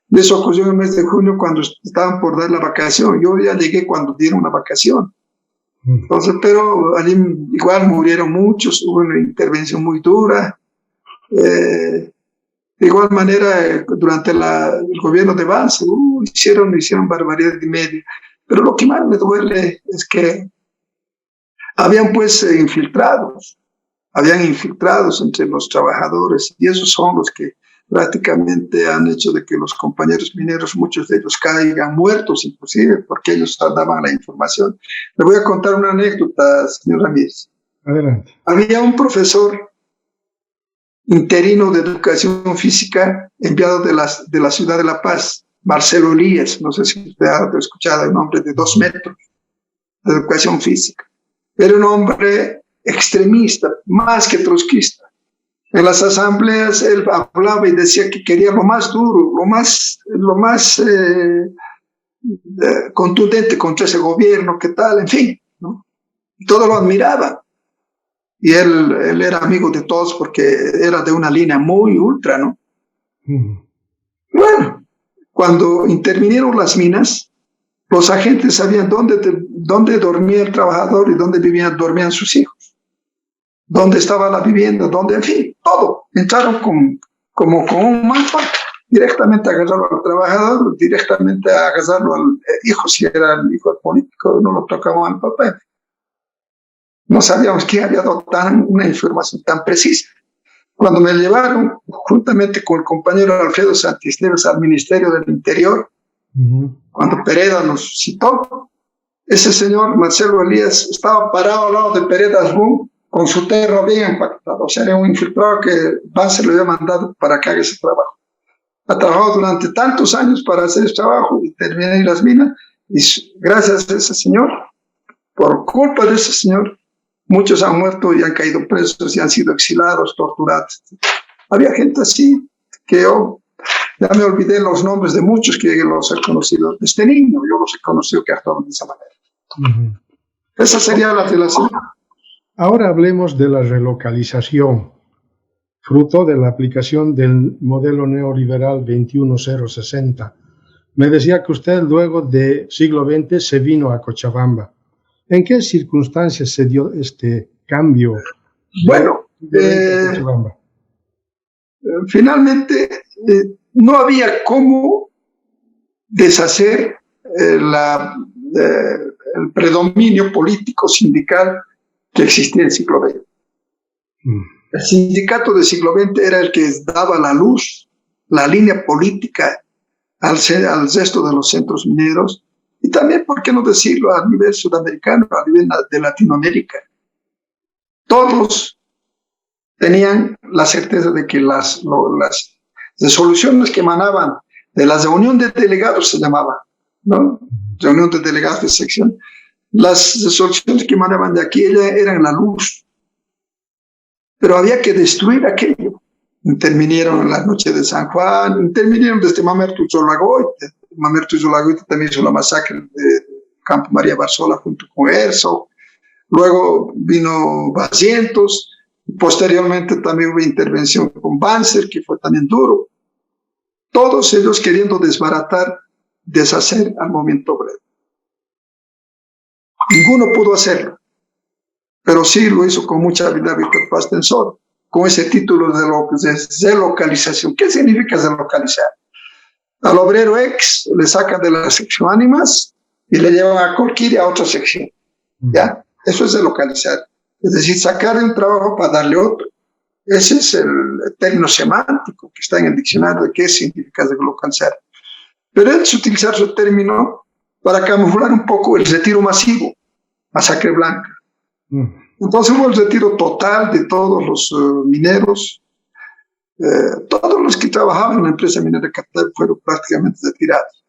De eso ocurrió en el mes de junio cuando estaban por dar la vacación. Yo ya llegué cuando dieron la vacación. Entonces, pero allí igual murieron muchos, hubo una intervención muy dura. De igual manera, durante el gobierno de Vance, hicieron barbaridad y media. Pero lo que más me duele es que habían infiltrados entre los trabajadores, y esos son los que prácticamente han hecho de que los compañeros mineros, muchos de ellos caigan muertos inclusive, porque ellos daban la información. Le voy a contar una anécdota, señor Ramírez. Adelante. Había un profesor interino de educación física enviado de la ciudad de La Paz, Marcelo Elías, no sé si usted ha escuchado, un hombre de 2 metros de educación física. Era un hombre extremista, más que trotskista. En las asambleas él hablaba y decía que quería lo más duro, lo más contundente contra ese gobierno, qué tal, en fin, ¿no? Y todos lo admiraban. Y él era amigo de todos porque era de una línea muy ultra, ¿no? Bueno, cuando intervinieron las minas, los agentes sabían dónde dormía el trabajador y dónde dormían sus hijos. Dónde estaba la vivienda, en fin, todo. Entraron como con un mapa, directamente a agarrarlo al trabajador, directamente a agarrarlo al hijo, si era el hijo político, no lo tocaban al papá. No sabíamos quién había dado una información tan precisa. Cuando me llevaron, juntamente con el compañero Alfredo Santisneves, al Ministerio del Interior, cuando Pereda nos citó, ese señor Marcelo Elías estaba parado al lado de Pereda Asbun, con su terro bien impactado. O sea, era un infiltrado que Vance le había mandado para que haga ese trabajo. Ha trabajado durante tantos años para hacer ese trabajo y terminar en las minas. Y gracias a ese señor, por culpa de ese señor, muchos han muerto y han caído presos y han sido exilados, torturados. Había gente así que yo ya me olvidé los nombres de muchos que los he conocido. Este niño, yo los he conocido que actuaban de esa manera. Esa sería la relación. Ahora hablemos de la relocalización, fruto de la aplicación del modelo neoliberal 21060. Me decía que usted luego del siglo XX se vino a Cochabamba. ¿En qué circunstancias se dio este cambio? Bueno, finalmente no había cómo deshacer el predominio político sindical que existía en el siglo XX. El sindicato del siglo XX era el que daba la luz, la línea política al resto de los centros mineros y también, ¿por qué no decirlo, a nivel sudamericano, a nivel de Latinoamérica? Todos tenían la certeza de que las resoluciones que emanaban de la reunión de delegados, se llamaba, ¿no? Reunión de delegados de sección. Las resoluciones que emanaban de aquí eran la luz. Pero había que destruir aquello. Intervinieron en la noche de San Juan, intervinieron desde Mamerto Zolagoite. Mamerto Zolagoite también hizo la masacre de Campo María Barzola junto con Erso. Luego vino Bacientos. Posteriormente también hubo intervención con Banzer, que fue también duro. Todos ellos queriendo desbaratar, deshacer al movimiento obrero. Ninguno pudo hacerlo, pero sí lo hizo con mucha habilidad Víctor Paz Tensor, con ese título de relocalización. ¿Qué significa relocalizar? Al obrero ex le sacan de la sección Ánimas y le llevan a Colquiri a otra sección. ¿Ya? Eso es relocalizar. Es decir, sacar de un trabajo para darle otro. Ese es el término semántico que está en el diccionario de qué significa relocalizar. Pero es utilizar su término para camuflar un poco el retiro masivo, masacre blanca. Entonces hubo el retiro total de todos los mineros. Todos los que trabajaban en la empresa minera Capital fueron prácticamente retirados.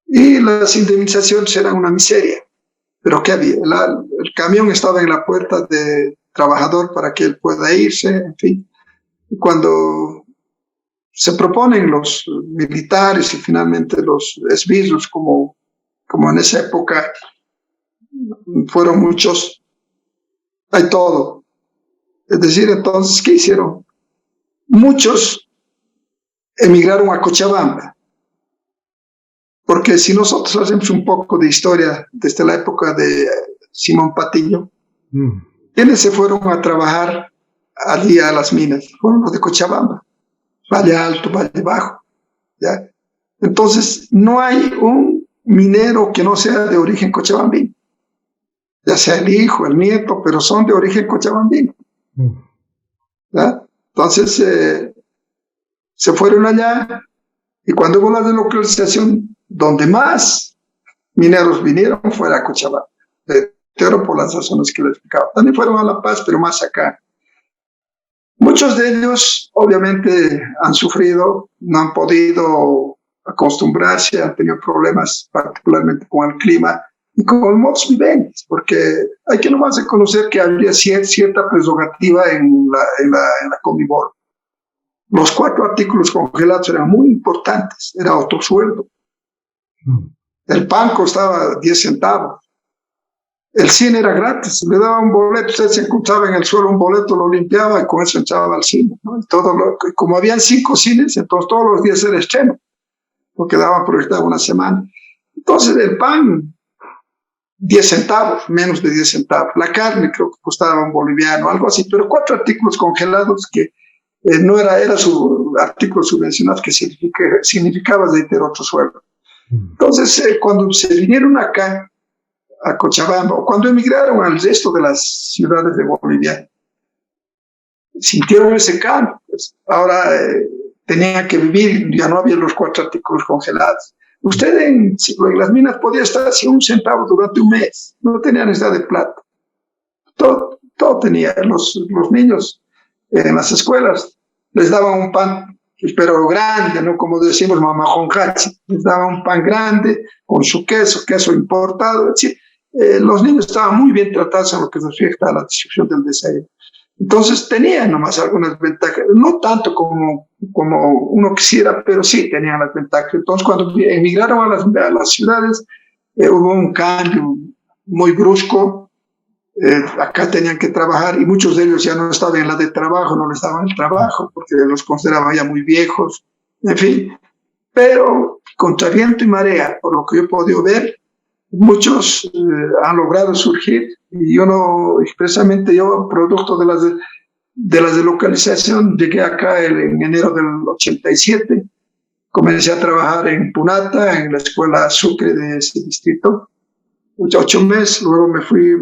Y las indemnizaciones eran una miseria. Pero ¿qué había? El camión estaba en la puerta del trabajador para que él pueda irse, en fin. Y cuando se proponen los militares y finalmente los esbirros, como en esa época fueron muchos, hay todo. Es decir, entonces, ¿qué hicieron? Muchos emigraron a Cochabamba. Porque si nosotros hacemos un poco de historia desde la época de Simón Patiño, ¿quiénes se fueron a trabajar allí a las minas? Fueron los de Cochabamba, Valle Alto, Valle Bajo. ¿Ya? Entonces, no hay un minero que no sea de origen cochabambino, ya sea el hijo, el nieto, pero son de origen cochabambino. ¿Ya? Entonces, se fueron allá y cuando hubo la delocalización, donde más mineros vinieron fue a Cochabamba, pero por las razones que les explicaba. También fueron a La Paz, pero más acá. Muchos de ellos, obviamente, han sufrido, no han podido acostumbrarse, han tenido problemas particularmente con el clima y con el modus vivendi, porque hay que nomás reconocer que habría cierta prerrogativa en la Comibol. Los 4 artículos congelados eran muy importantes, era otro sueldo. El pan costaba 10 centavos. El cine era gratis, le daba un boleto, usted se encontraba en el suelo un boleto, lo limpiaba y con eso entraba al cine, ¿no? Y como habían 5 cines, entonces todos los días era estreno, porque daban proyectado una semana. Entonces el pan, 10 centavos, menos de 10 centavos. La carne creo que costaba un boliviano, algo así, pero 4 artículos congelados que no era su artículo subvencionado, que significaba de otro sueldo. Entonces, cuando se vinieron acá, a Cochabamba, o cuando emigraron al resto de las ciudades de Bolivia, sintieron ese cambio. Pues, ahora tenían que vivir, ya no había los 4 artículos congelados. Usted en las minas podía estar sin 1 centavo durante un mes, no tenía necesidad de plata. Todo tenía. Los niños en las escuelas les daban un pan pero grande, ¿no? Como decimos, mamajonjachi. Les daba un pan grande con su queso importado. ¿Sí? Los niños estaban muy bien tratados en lo que respecta a la distribución del desayuno. Entonces tenían nomás algunas ventajas, no tanto como uno quisiera, pero sí tenían las ventajas. Entonces cuando emigraron a las ciudades, hubo un cambio muy brusco. Acá tenían que trabajar y muchos de ellos ya no estaban en la de trabajo, no les daban el trabajo porque los consideraban ya muy viejos, en fin. Pero contra viento y marea, por lo que yo he podido ver, muchos han logrado surgir y yo no, expresamente yo, producto de la deslocalización, llegué acá en enero del 87, comencé a trabajar en Punata, en la escuela Sucre de ese distrito, 8 meses, luego me fui,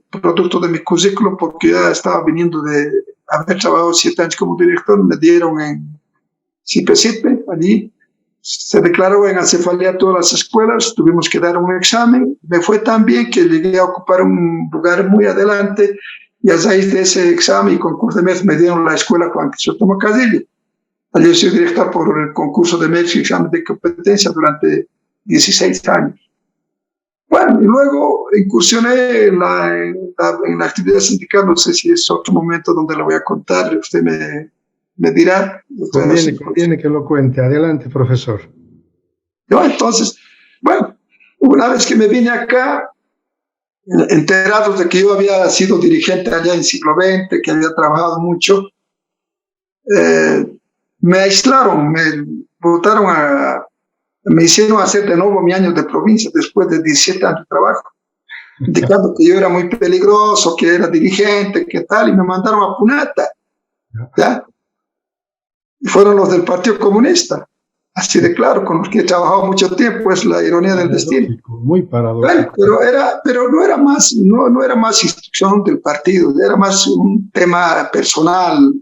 producto de mi currículum, porque ya estaba viniendo de haber trabajado 7 años como director, me dieron en Sipe, allí se declaró en acefalía todas las escuelas, tuvimos que dar un examen, me fue tan bien que llegué a ocupar un lugar muy adelante, y a raíz de ese examen y concurso de méritos me dieron la escuela Juan Crisóstomo Casillo. Allí soy director por el concurso de méritos y examen de competencia durante 16 años. Bueno, y luego incursioné en la actividad sindical, no sé si es otro momento donde lo voy a contar, usted me dirá. Conviene que lo cuente. Adelante, profesor. Yo entonces, bueno, una vez que me vine acá, enterados de que yo había sido dirigente allá en siglo XX, que había trabajado mucho, me aislaron, me hicieron hacer de nuevo mi año de provincia después de 17 años de trabajo, indicando que yo era muy peligroso, que era dirigente, que tal, y me mandaron a Punata, ¿ya? Y fueron los del Partido Comunista, así de claro, con los que he trabajado mucho tiempo, es la ironía del destino. Muy paradójico. Bueno, pero no era más instrucción del partido, era más un tema personal,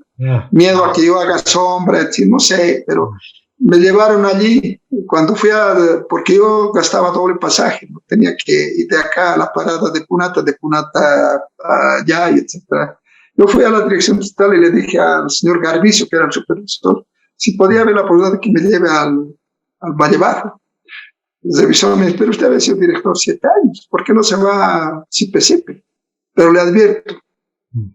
miedo a que yo haga sombra, no sé, pero me llevaron allí cuando porque yo gastaba doble pasaje, ¿no? Tenía que ir de acá a la parada de Punata allá, etc. Yo fui a la dirección distrital y le dije al señor Garbizo, que era el supervisor, si podía haber la posibilidad de que me lleve al Valle Bajo. El revisor me dijo, pero usted había sido director 7 años, ¿por qué no se va a Sipe? Pero le advierto,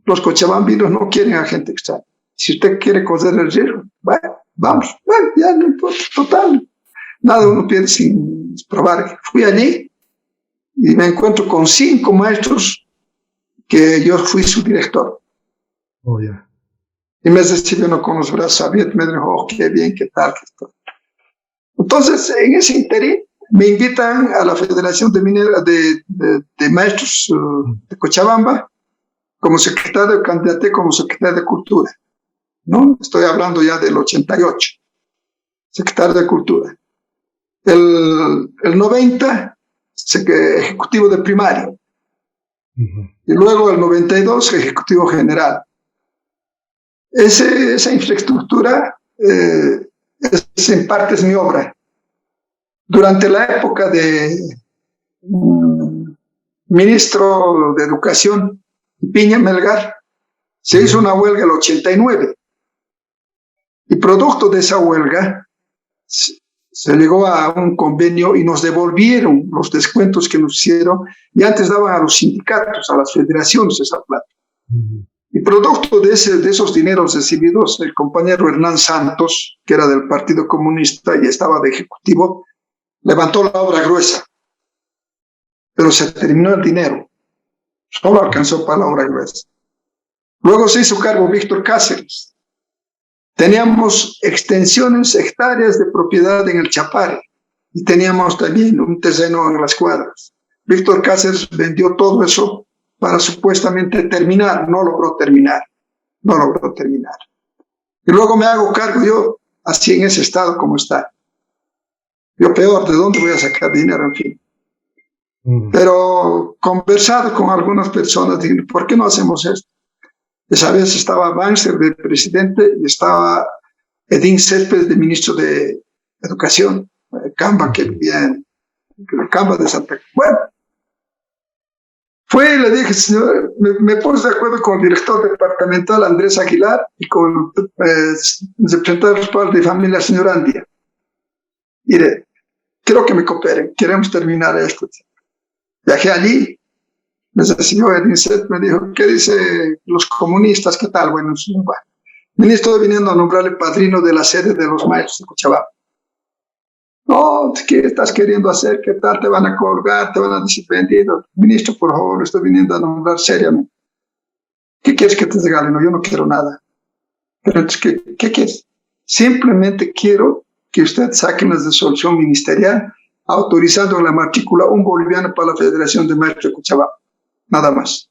los cochabambinos no quieren a gente extraña. Si usted quiere correr el riesgo, bueno, vamos, bueno, ya no importa, total. Nada uno pierde sin probar. Fui allí y me encuentro con 5 maestros que yo fui su director. Oh, yeah. Y me recibieron con los brazos abiertos, me dijo, oh, qué bien, qué tal, qué tal. Entonces, en ese interín, me invitan a la Federación de Maestros de Cochabamba como secretario, candidaté como secretario de Cultura, ¿no? Estoy hablando ya del 88, secretario de Cultura. El 90, ejecutivo de primaria. Y luego el 92, ejecutivo general. Esa infraestructura en parte es mi obra. Durante la época de ministro de Educación, Piña Melgar, se hizo una huelga el 89. Y producto de esa huelga, se llegó a un convenio y nos devolvieron los descuentos que nos hicieron, y antes daban a los sindicatos, a las federaciones esa plata. Y producto de esos dineros recibidos, el compañero Hernán Santos, que era del Partido Comunista y estaba de ejecutivo, levantó la obra gruesa, pero se terminó el dinero, solo alcanzó para la obra gruesa. Luego se hizo cargo Víctor Cáceres. Teníamos extensiones, hectáreas de propiedad en el Chapare y teníamos también un terreno en las cuadras. Víctor Cáceres vendió todo eso para supuestamente terminar, no logró terminar. Y luego me hago cargo yo, así en ese estado como está. Yo peor, ¿de dónde voy a sacar dinero? En fin. Pero conversado con algunas personas, dije, ¿por qué no hacemos esto? Esa vez estaba Banzer de presidente y estaba Edín Céspedes de ministro de Educación, Camba, que vivía en Camba de Santa Cruz. Bueno, Fue y le dije, señor, me puse de acuerdo con el director departamental Andrés Aguilar y con el secretario de familia, señor Andia. Mire, quiero que me cooperen, queremos terminar esto. Viajé allí, me recibió el INSET, me dijo, ¿qué dice los comunistas? ¿Qué tal? Bueno, ministro viniendo a nombrarle padrino de la sede de los maestros de Cochabamba. No, ¿qué estás queriendo hacer? ¿Qué tal? Te van a colgar, te van a decir vendido. Ministro, por favor, estoy viniendo a nombrar seriamente. ¿Qué quieres que te regale? No, yo no quiero nada. Pero entonces, ¿qué quieres? Simplemente quiero que usted saque una resolución ministerial autorizando en la matrícula un boliviano para la Federación de Maestros de Cochabamba. Nada más.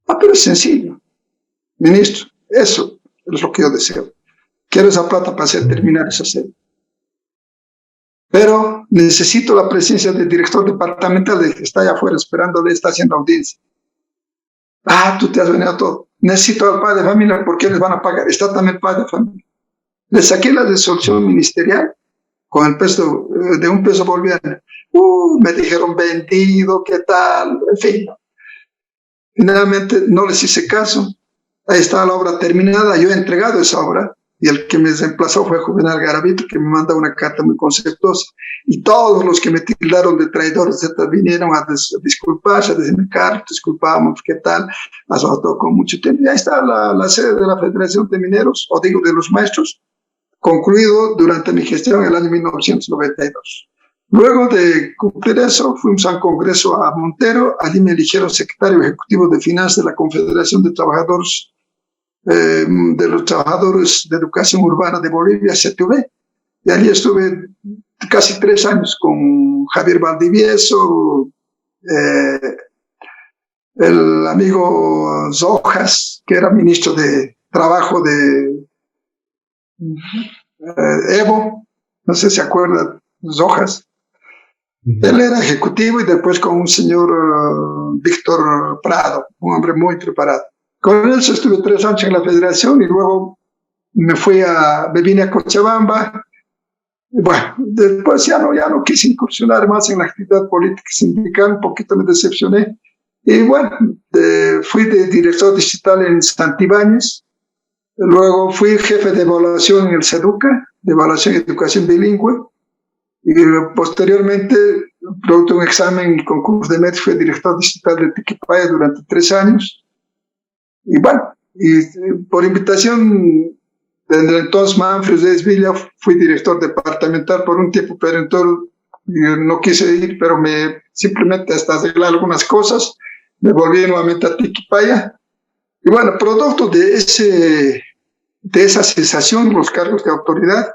Pero es sencillo. Ministro, eso es lo que yo deseo. Quiero esa plata para hacer terminar esa serie. Pero necesito la presencia del director departamental que está allá afuera esperándole, está haciendo audiencia. Tú te has venido todo. Necesito al padre de familia, ¿por qué les van a pagar? Está también el padre de familia. Le saqué la resolución ministerial con el peso de un peso boliviano. Me dijeron vendido, ¿qué tal? En fin. Finalmente no les hice caso. Ahí estaba la obra terminada. Yo he entregado esa obra. Y el que me reemplazó fue Juvenal Garavito, que me manda una carta muy conceptuosa. Y todos los que me tildaron de traidor, etc., vinieron a disculparse, a decirme, Carlos, disculpamos, ¿qué tal? Has trabajado con mucho tiempo. Y ahí está la sede de la Federación de Mineros, o digo, de los maestros, concluido durante mi gestión en el año 1992. Luego de cumplir eso, fuimos al Congreso a Montero. Allí me eligieron secretario ejecutivo de Finanzas de la Confederación de Trabajadores de los Trabajadores de Educación Urbana de Bolivia, CTV, y allí estuve casi 3 años con Javier Valdivieso, el amigo Zojas, que era ministro de Trabajo de Evo, no sé si se acuerda, Zojas. Él era ejecutivo y después con un señor Víctor Prado, un hombre muy preparado. Con él estuve 3 años en la federación y luego me vine a Cochabamba. Bueno, después ya no quise incursionar más en la actividad política sindical, un poquito me decepcioné. Y bueno, fui de director distrital en Santibáñez, luego fui jefe de evaluación en el SEDUCA, de evaluación y educación bilingüe, y posteriormente, producto de un examen y concurso de MED, fui director distrital de Tiquipaya durante 3 años. Y bueno, por invitación del entonces Manfred Desvilla, fui director departamental por un tiempo, pero entonces no quise ir, pero simplemente hasta arreglar algunas cosas, me volví nuevamente a Tiquipaya. Y bueno, producto de esa cesación, los cargos de autoridad,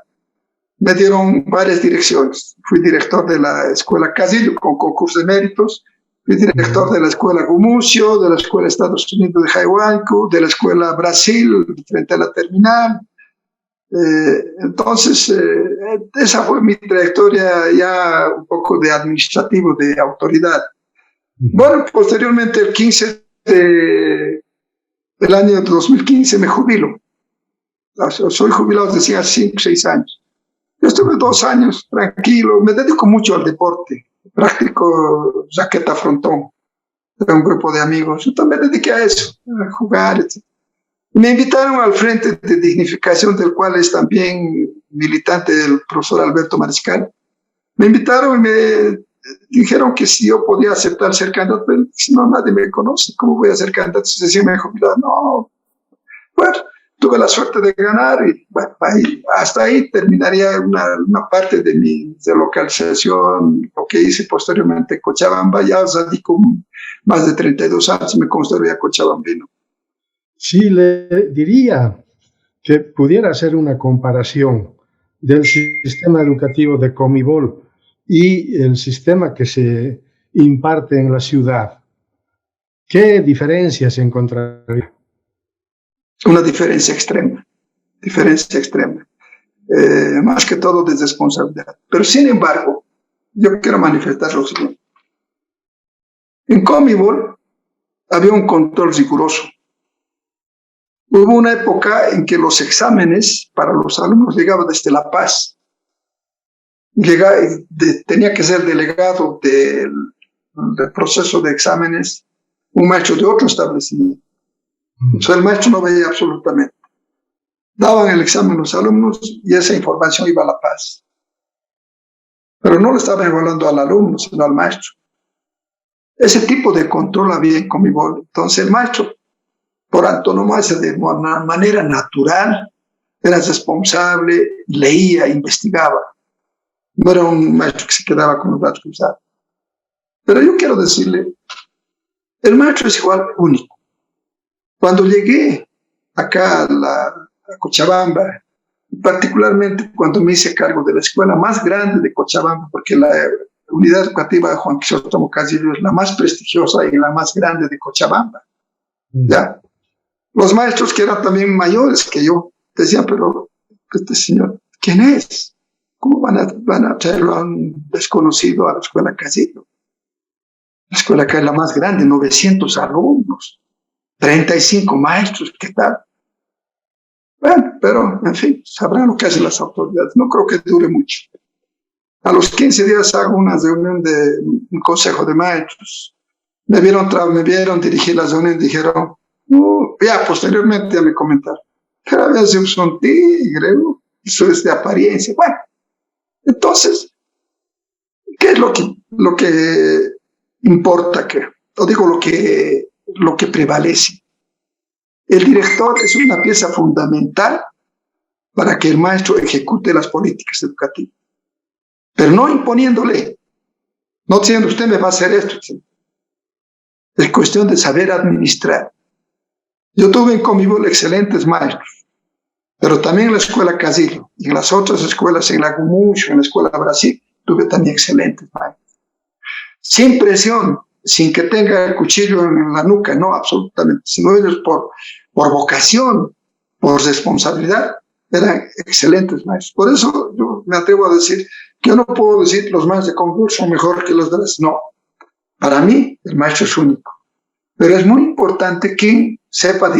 me dieron varias direcciones. Fui director de la Escuela Casillo con concurso de méritos, fui director de la Escuela Gumucio, de la Escuela Estados Unidos de Jaihuanco, de la Escuela Brasil, frente a la terminal. Entonces, esa fue mi trayectoria ya un poco de administrativo, de autoridad. Bueno, posteriormente, el 15 del año 2015, me jubilo. Soy jubilado desde hace 5 o 6 años. Yo estuve 2 años tranquilo, me dedico mucho al deporte, practico raqueta frontón, tengo un grupo de amigos, yo también me dediqué a eso, a jugar, etc. Me invitaron al Frente de Dignificación, del cual es también militante el profesor Alberto Mariscal. Me invitaron y me dijeron que si yo podía aceptar ser candidato, pero si no, nadie me conoce, ¿cómo voy a ser candidato? Si decía, me jubilado, no. Bueno, tuve la suerte de ganar y bueno, hasta ahí terminaría una parte de mi relocalización, lo que hice posteriormente en Cochabamba. Ya radico más de 32 años, me considero ya cochabambino. Sí, le diría que pudiera hacer una comparación del sistema educativo de Comibol y el sistema que se imparte en la ciudad. ¿Qué diferencias encontraría? Una diferencia extrema, más que todo de responsabilidad. Pero sin embargo, yo quiero manifestar lo siguiente. En Comibol había un control riguroso. Hubo una época en que los exámenes para los alumnos llegaban desde La Paz. Tenía que ser delegado del proceso de exámenes un maestro de otro establecimiento. Entonces el maestro no veía absolutamente. Daban el examen los alumnos y esa información iba a La Paz. Pero no lo estaban evaluando al alumno, sino al maestro. Ese tipo de control había en Comibol. Entonces el maestro, por antonomasia, de una manera natural, era responsable, leía, investigaba. No era un maestro que se quedaba con los brazos cruzados. Pero yo quiero decirle, el maestro es igual único. Cuando llegué acá a Cochabamba, particularmente cuando me hice cargo de la escuela más grande de Cochabamba, porque la unidad educativa de Juan Crisóstomo Casillo es la más prestigiosa y la más grande de Cochabamba. ¿Ya? Los maestros que eran también mayores que yo decían, pero este señor, ¿quién es? ¿Cómo van a traerlo a un desconocido a la escuela Casillo? La escuela que es la más grande, 900 alumnos, 35 maestros, ¿qué tal? Bueno, pero, en fin, sabrán lo que hacen las autoridades. No creo que dure mucho. A los 15 días hago una reunión de un consejo de maestros. Me vieron dirigir la reunión y dijeron, ya posteriormente ya me comentaron, pero a veces son tigre, eso es de apariencia. Bueno, entonces, ¿qué es lo que importa? O digo lo que prevalece. El director es una pieza fundamental para que el maestro ejecute las políticas educativas, pero no imponiéndole, no diciendo usted me va a hacer esto. Es cuestión de saber administrar. Yo tuve en Comibol excelentes maestros, pero también en la escuela Casillo y en las otras escuelas, en la Gumucho, en la escuela Brasil, tuve también excelentes maestros. Sin presión, sin que tenga el cuchillo en la nuca, no, absolutamente, sino ellos por vocación, por responsabilidad, eran excelentes maestros. Por eso yo me atrevo a decir que yo no puedo decir los maestros de Comibol son mejor que los demás. No, para mí el maestro es único. Pero es muy importante que sepa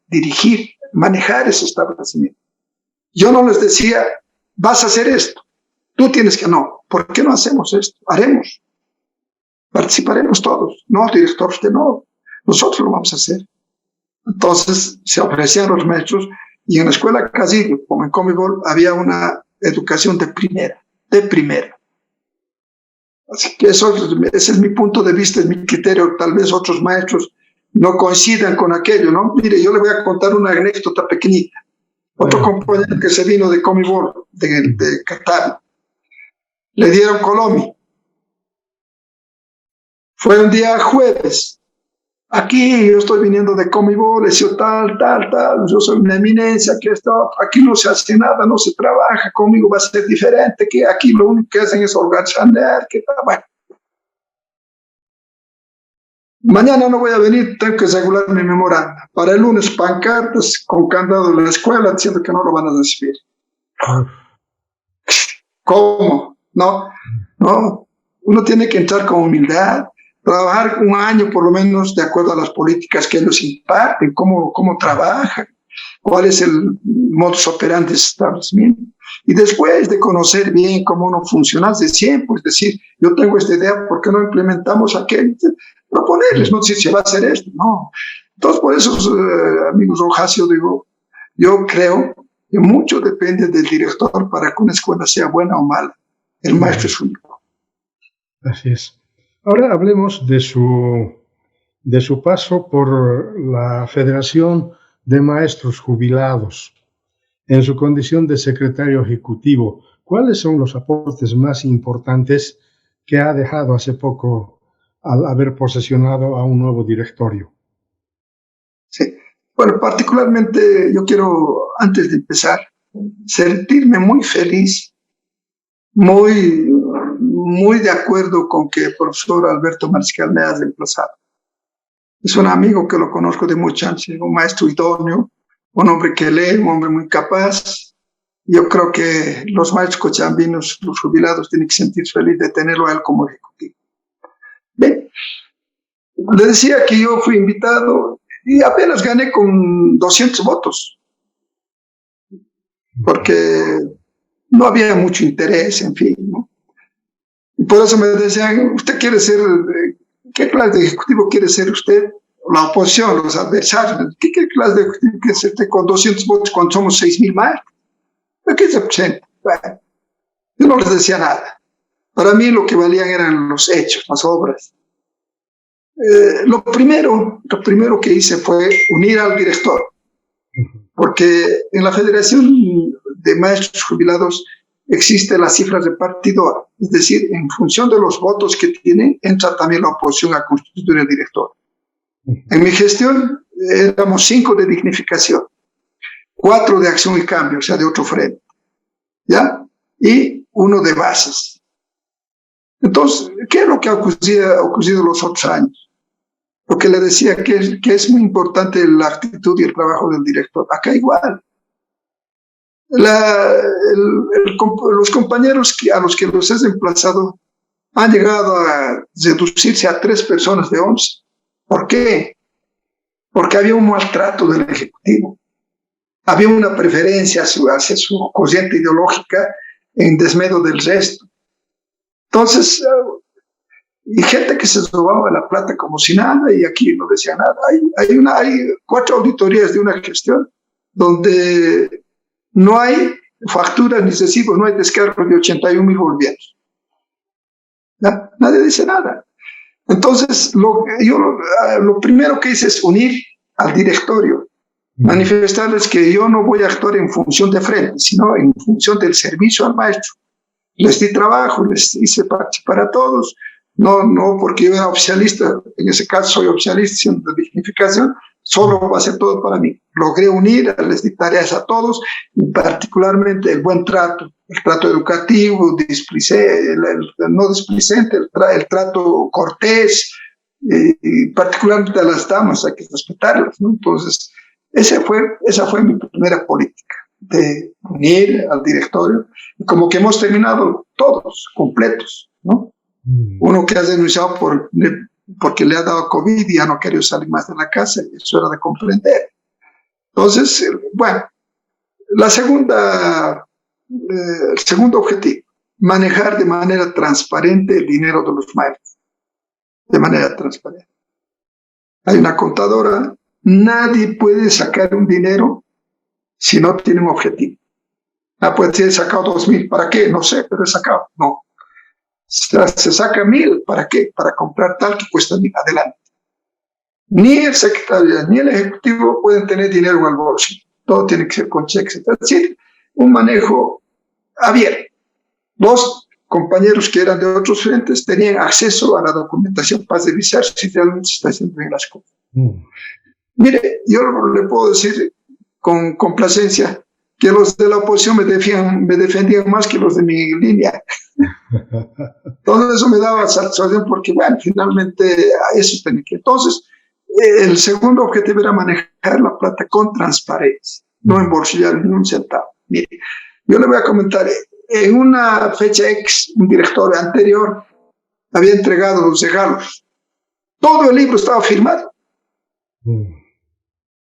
dirigir, manejar ese establecimiento. Yo no les decía, vas a hacer esto, tú tienes que no. ¿Por qué no hacemos esto? Haremos. Participaremos todos. No, director, usted no. Nosotros lo vamos a hacer. Entonces se ofrecían los maestros y en la escuela Casillo, como en Comibol, había una educación de primera. Así que ese es mi punto de vista, es mi criterio. Tal vez otros maestros no coincidan con aquello, ¿no? Mire, yo le voy a contar una anécdota pequeñita. Otro compañero que se vino de Comibol, de Qatar, le dieron Colomi. Fue un día jueves. Aquí yo estoy viniendo de Comibol, le decía tal, yo soy una eminencia, aquí no se hace nada, no se trabaja, conmigo va a ser diferente, que aquí lo único que hacen es organizar, que tal, bueno. Mañana no voy a venir, tengo que regular mi memoranda. Para el lunes, pancartas con candado en la escuela diciendo que no lo van a recibir. ¿Cómo? No. Uno tiene que entrar con humildad, trabajar un año por lo menos de acuerdo a las políticas que ellos imparten, cómo trabajan, cuál es el modus operandi de ese establecimiento. Y después de conocer bien cómo uno funciona, de siempre, es decir, yo tengo esta idea, ¿por qué no implementamos aquello? Proponerles, no decir se va a hacer esto, no. Entonces, por eso, amigos Rojas, yo creo que mucho depende del director para que una escuela sea buena o mala. El maestro es único. Así es. Ahora hablemos de su paso por la Federación de Maestros Jubilados. En su condición de secretario ejecutivo, ¿cuáles son los aportes más importantes que ha dejado hace poco al haber posesionado a un nuevo directorio? Sí. Bueno, particularmente yo quiero, antes de empezar, sentirme muy feliz, muy de acuerdo con que el profesor Alberto Mariscal me haya reemplazado. Es un amigo que lo conozco de mucho años, un maestro idóneo, un hombre que lee, un hombre muy capaz. Yo creo que los maestros cochabambinos, los jubilados, tienen que sentirse felices de tenerlo a él como ejecutivo. Bien, le decía que yo fui invitado y apenas gané con 200 votos, porque no había mucho interés, en fin, ¿no? Y por eso me decían, ¿usted quiere ser ¿qué clase de ejecutivo quiere ser usted? La oposición, los adversarios, ¿qué clase de ejecutivo quiere ser usted con 200 votos cuando somos 6.000 más? ¿A qué se presenta? Bueno, yo no les decía nada. Para mí lo que valían eran los hechos, las obras. Lo primero que hice fue unir al director, porque en la Federación de Maestros Jubilados existe la cifra repartidora, es decir, en función de los votos que tienen, entra también la oposición a constituir el director. En mi gestión éramos 5 de dignificación, 4 de acción y cambio, o sea, de otro frente, ¿ya? Y 1 de bases. Entonces, ¿qué es lo que ha ocurrido los otros años? Lo que le decía que es muy importante la actitud y el trabajo del director. Acá igual. Los compañeros a los que los he emplazado han llegado a reducirse a 3 personas de 11. ¿Por qué? Porque había un maltrato del Ejecutivo. Había una preferencia hacia su corriente ideológica en desmedro del resto. Entonces, y gente que se robaba la plata como si nada y aquí no decía nada. Hay 4 auditorías de una gestión donde no hay facturas ni recibos, no hay descargos de 81.000 bolivianos. Nadie dice nada. Entonces, lo primero que hice es unir al directorio, manifestarles que yo no voy a actuar en función de frente, sino en función del servicio al maestro. Les di trabajo, les hice participar a todos, no porque yo era oficialista, en ese caso soy oficialista, siendo de dignificación, solo va a ser todo para mí. Logré unir, les di tareas a todos, y particularmente el buen trato, el trato educativo, no displicente, el trato cortés, y particularmente a las damas, hay que respetarlas, ¿no? Entonces, esa fue mi primera política, de unir al directorio, y como que hemos terminado todos, completos, ¿no? Uno que ha denunciado porque le ha dado COVID y ya no quería salir más de la casa, eso era de comprender. Entonces, bueno, el segundo objetivo, manejar de manera transparente el dinero de los maestros, de manera transparente. Hay una contadora, nadie puede sacar un dinero si no tiene un objetivo. Pues he sacado 2.000, ¿para qué? No sé, pero he sacado, no. Se saca 1.000, ¿para qué? Para comprar tal que cuesta 1.000, adelante. Ni el secretario ni el ejecutivo pueden tener dinero en el bolsillo. Todo tiene que ser con cheques. Es decir, un manejo abierto. Los compañeros que eran de otros frentes tenían acceso a la documentación para revisar si realmente se está haciendo bien las cosas. Mire, yo le puedo decir con complacencia que los de la oposición me defendían más que los de mi línea. Todo eso me daba satisfacción porque, bueno, finalmente a eso tenía que. Entonces, el segundo objetivo era manejar la plata con transparencia, no embolsillar ni un centavo. Mire, yo le voy a comentar, en una fecha X, un director anterior había entregado los regalos. Todo el libro estaba firmado.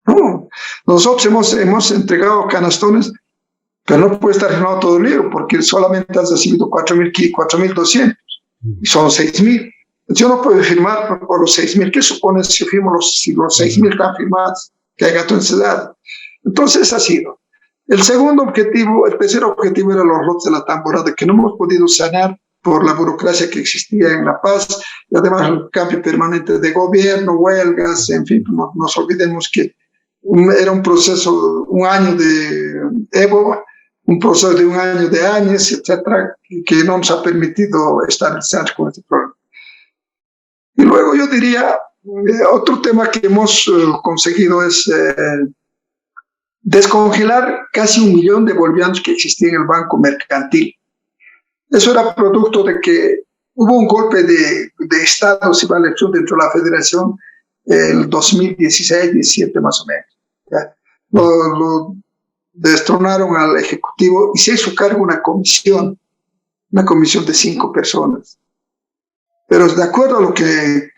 No, nosotros hemos entregado canastones, pero no puede estar firmado todo el libro porque solamente has recibido 4.200 y son 6.000. Yo no puedo firmar por los 6.000. ¿Qué supone si firmo si los 6.000 están firmados? Que hay gato encerrado. Entonces ha sido. El tercer objetivo era los lotes de la tamborada, que no hemos podido sanar por la burocracia que existía en La Paz, y además el cambio permanente de gobierno, huelgas, en fin, no nos olvidemos que era un proceso, un año de Evo, un proceso de un año de Áñez, etcétera, que no nos ha permitido estabilizar con este problema. Y luego yo diría, otro tema que hemos conseguido es descongelar casi 1 millón de bolivianos que existía en el Banco Mercantil. Eso era producto de que hubo un golpe de Estado, si vale dentro de la Federación, el 2016-17 más o menos. ¿Ya? Lo destronaron al Ejecutivo y se hizo cargo una comisión de 5 personas. Pero de acuerdo a lo que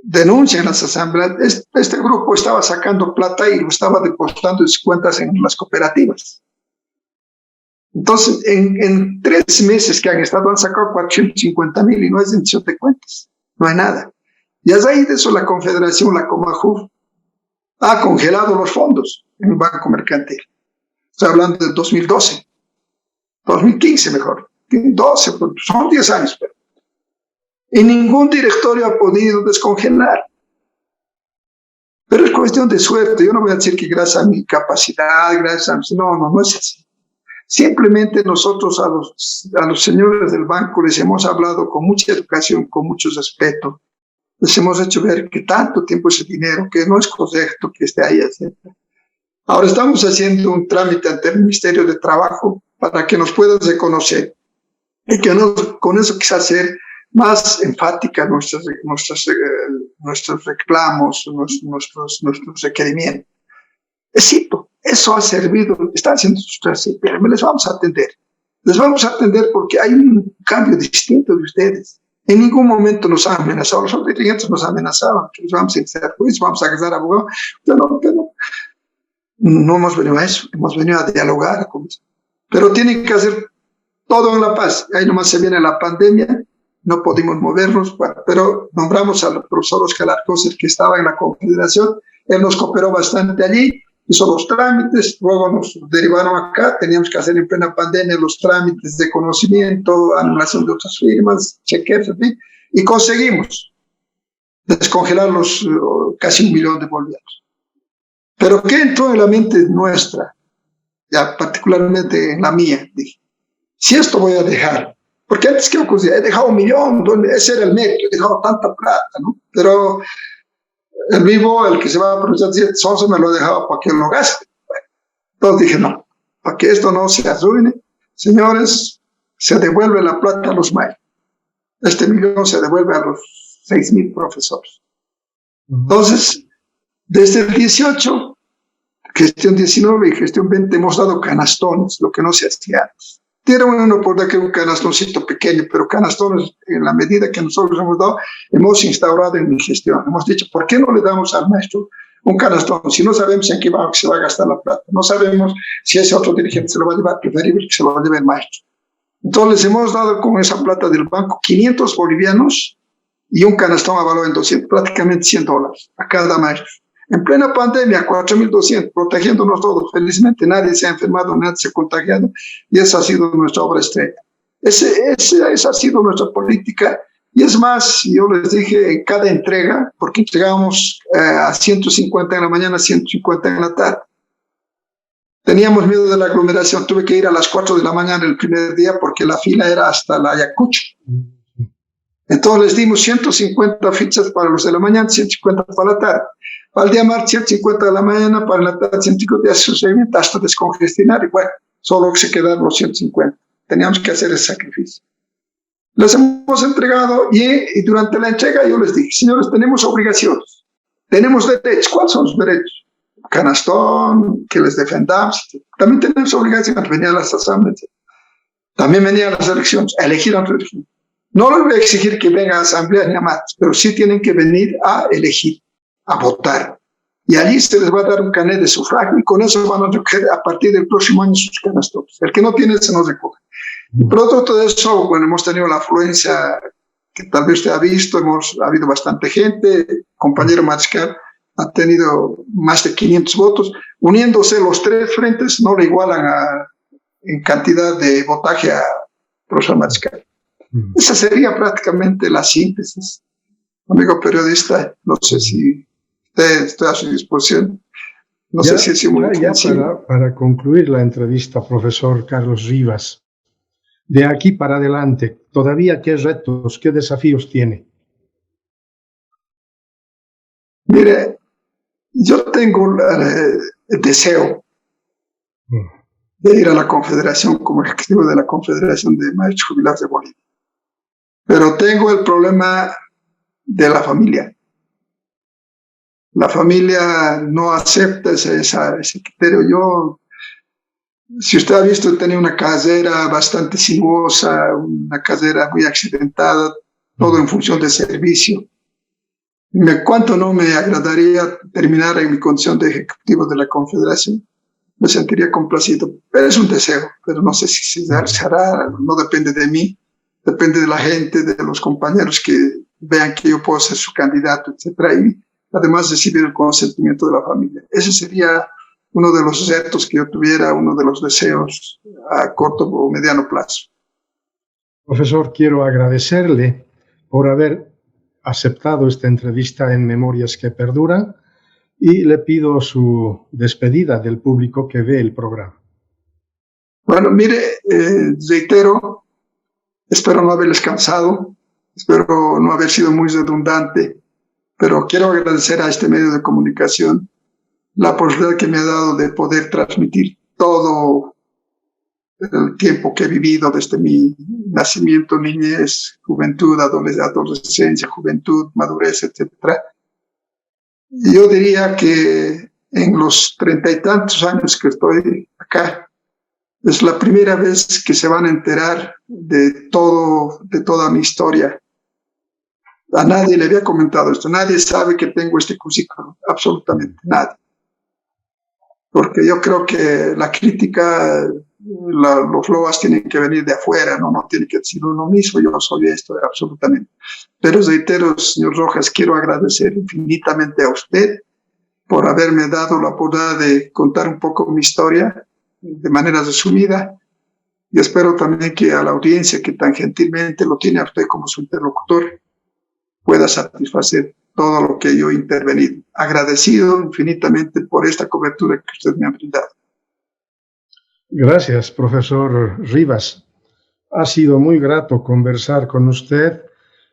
denuncian las asambleas, este grupo estaba sacando plata y lo estaba depositando en sus cuentas en las cooperativas. Entonces, en 3 meses que han estado, han sacado 450.000 y no es rendición de cuentas, no hay nada. Y a raíz de eso la Confederación, la Comajuf, ha congelado los fondos en el Banco Mercantil. Estoy hablando del 2012, 2015 mejor, 12, son 10 años. Pero. Y ningún directorio ha podido descongelar. Pero es cuestión de suerte. Yo no voy a decir que gracias a mi capacidad, gracias a mi... No es así. Simplemente nosotros a los señores del banco les hemos hablado con mucha educación, con mucho respeto. Les hemos hecho ver que tanto tiempo ese dinero, que no es correcto que esté ahí, etc. Ahora estamos haciendo un trámite ante el Ministerio de Trabajo para que nos puedan reconocer y que con eso quizás ser más enfática nuestros reclamos, nuestros requerimientos. Es cierto, eso ha servido, están haciendo sus clases, pero les vamos a atender. Les vamos a atender porque hay un cambio distinto de ustedes. En ningún momento nos han amenazado, los dirigentes nos amenazaban, que nos vamos a hacer juicio, vamos a agarrar abogados. No hemos venido a eso, hemos venido a dialogar con eso. Pero tienen que hacer todo en la paz. Ahí nomás se viene la pandemia, no pudimos movernos, bueno, pero nombramos al profesor Oscar Arcócer, que estaba en la Confederación, él nos cooperó bastante allí, hizo los trámites, luego nos derivaron acá, teníamos que hacer en plena pandemia los trámites de conocimiento, anulación de otras firmas, chequeos, en fin, y conseguimos descongelar los casi 1 millón de bolivianos. Pero ¿qué entró en la mente nuestra? Ya particularmente en la mía, dije, si esto voy a dejar, porque antes ¿qué ocurría? He dejado 1 millón, ese era el mérito, he dejado tanta plata, ¿no? Pero el vivo, el que se va a aprovechar 10 11 me lo he dejado para que lo gaste. Bueno, entonces dije, no, para que esto no se arruine, señores, se devuelve la plata a los maestros. Este 1 millón se devuelve a los 6,000 profesores. Entonces, desde el 18, gestión 19 y gestión 20 hemos dado canastones, lo que no se hacía antes. Tiene uno por aquí un canastoncito pequeño, pero canastones, en la medida que nosotros hemos dado, hemos instaurado en mi gestión. Hemos dicho, ¿por qué no le damos al maestro un canastón? Si no sabemos en qué se va a gastar la plata, no sabemos si ese otro dirigente se lo va a llevar, preferible que se lo lleve el maestro. Entonces, les hemos dado con esa plata del banco 500 bolivianos y un canastón avalado en 200, prácticamente $100 a cada maestro. En plena pandemia, 4.200, protegiéndonos todos. Felizmente nadie se ha enfermado, nadie se ha contagiado, y esa ha sido nuestra obra estrella. Esa ha sido nuestra política, y es más, yo les dije en cada entrega, porque entregábamos a 150 en la mañana, 150 en la tarde. Teníamos miedo de la aglomeración, tuve que ir a las 4 de la mañana el primer día, porque la fila era hasta la Ayacucho. Entonces les dimos 150 fichas para los de la mañana, 150 para la tarde. Para el día martes, 150 de la mañana, para la tarde, 150 días sucedimiento hasta descongestionar. Y bueno, solo se quedaron los 150. Teníamos que hacer ese sacrificio. Les hemos entregado y durante la entrega yo les dije, señores, tenemos obligaciones, tenemos derechos. ¿Cuáles son los derechos? Canastón, que les defendamos. También tenemos obligaciones, venir a las asambleas. También venir a las elecciones, a elegir a otro dirigente. No les voy a exigir que vengan a asambleas ni a matas, pero sí tienen que venir a elegir, a votar. Y allí se les va a dar un carnet de sufragio y con eso van a recoger a partir del próximo año sus canastones. El que no tiene, se nos recoge. Producto de eso, bueno, hemos tenido la afluencia que tal vez usted ha visto, ha habido bastante gente, compañero Mariscal ha tenido más de 500 votos. Uniéndose los 3 frentes no le igualan en cantidad de votaje a profesor Mariscal. Esa sería prácticamente la síntesis. Amigo periodista, no sé si estoy a su disposición. No sé si es muy para concluir la entrevista, profesor Carlos Rivas, de aquí para adelante, ¿todavía qué retos, qué desafíos tiene? Mire, yo tengo el deseo de ir a la Confederación como ejecutivo de la Confederación de Maestros Jubilados de Bolivia. Pero tengo el problema de la familia. La familia no acepta ese criterio. Si usted ha visto, tenía una carrera bastante sinuosa, una carrera muy accidentada, todo en función de servicio. ¿Cuánto no me agradaría terminar en mi condición de ejecutivo de la Confederación? Me sentiría complacido, pero es un deseo, pero no sé si se hará, no depende de mí, depende de la gente, de los compañeros que vean que yo puedo ser su candidato, etcétera, y además recibir el consentimiento de la familia. Ese sería uno de los retos que yo tuviera, uno de los deseos a corto o mediano plazo. Profesor, quiero agradecerle por haber aceptado esta entrevista en Memorias que Perduran y le pido su despedida del público que ve el programa. Bueno, mire, reitero, espero no haberles cansado, espero no haber sido muy redundante, pero quiero agradecer a este medio de comunicación la posibilidad que me ha dado de poder transmitir todo el tiempo que he vivido desde mi nacimiento, niñez, juventud, adolescencia, juventud, madurez, etcétera. Yo diría que en los 30 y tantos años que estoy acá, es la primera vez que se van a enterar de toda mi historia. A nadie le había comentado esto, nadie sabe que tengo este currículum, absolutamente nadie. Porque yo creo que la crítica, los loas tienen que venir de afuera, no tiene que decir uno mismo, yo no soy esto, absolutamente. Pero reitero, señor Rojas, quiero agradecer infinitamente a usted por haberme dado la oportunidad de contar un poco mi historia de manera resumida, y espero también que a la audiencia que tan gentilmente lo tiene a usted como su interlocutor pueda satisfacer todo lo que yo he intervenido. Agradecido infinitamente por esta cobertura que usted me ha brindado. Gracias, profesor Rivas. Ha sido muy grato conversar con usted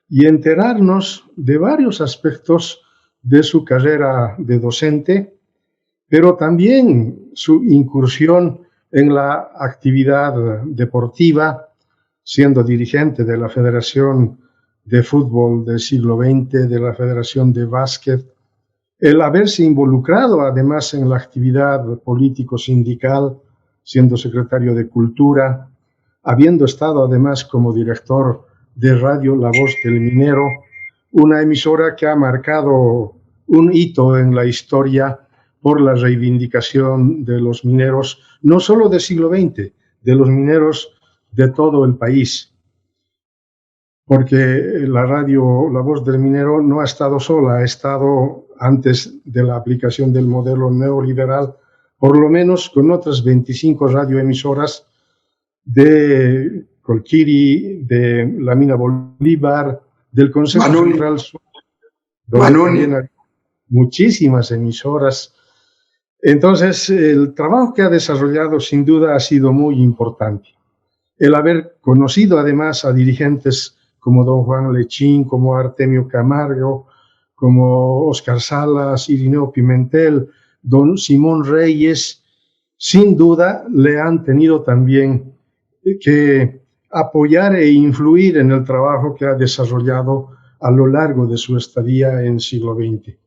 y enterarnos de varios aspectos de su carrera de docente, pero también su incursión en la actividad deportiva, siendo dirigente de la Federación de Fútbol del siglo XX, de la Federación de Básquet, el haberse involucrado además en la actividad político-sindical, siendo secretario de Cultura, habiendo estado además como director de Radio La Voz del Minero, una emisora que ha marcado un hito en la historia por la reivindicación de los mineros, no solo del siglo XX, de los mineros de todo el país. Porque la radio La Voz del Minero no ha estado sola, ha estado antes de la aplicación del modelo neoliberal, por lo menos con otras 25 radioemisoras de Colquiri, de la Mina Bolívar, del Consejo Central Sur, donde también hay muchísimas emisoras. Entonces, el trabajo que ha desarrollado sin duda ha sido muy importante. El haber conocido además a dirigentes como don Juan Lechín, como Artemio Camargo, como Óscar Salas, Irineo Pimentel, don Simón Reyes, sin duda le han tenido también que apoyar e influir en el trabajo que ha desarrollado a lo largo de su estadía en siglo XX.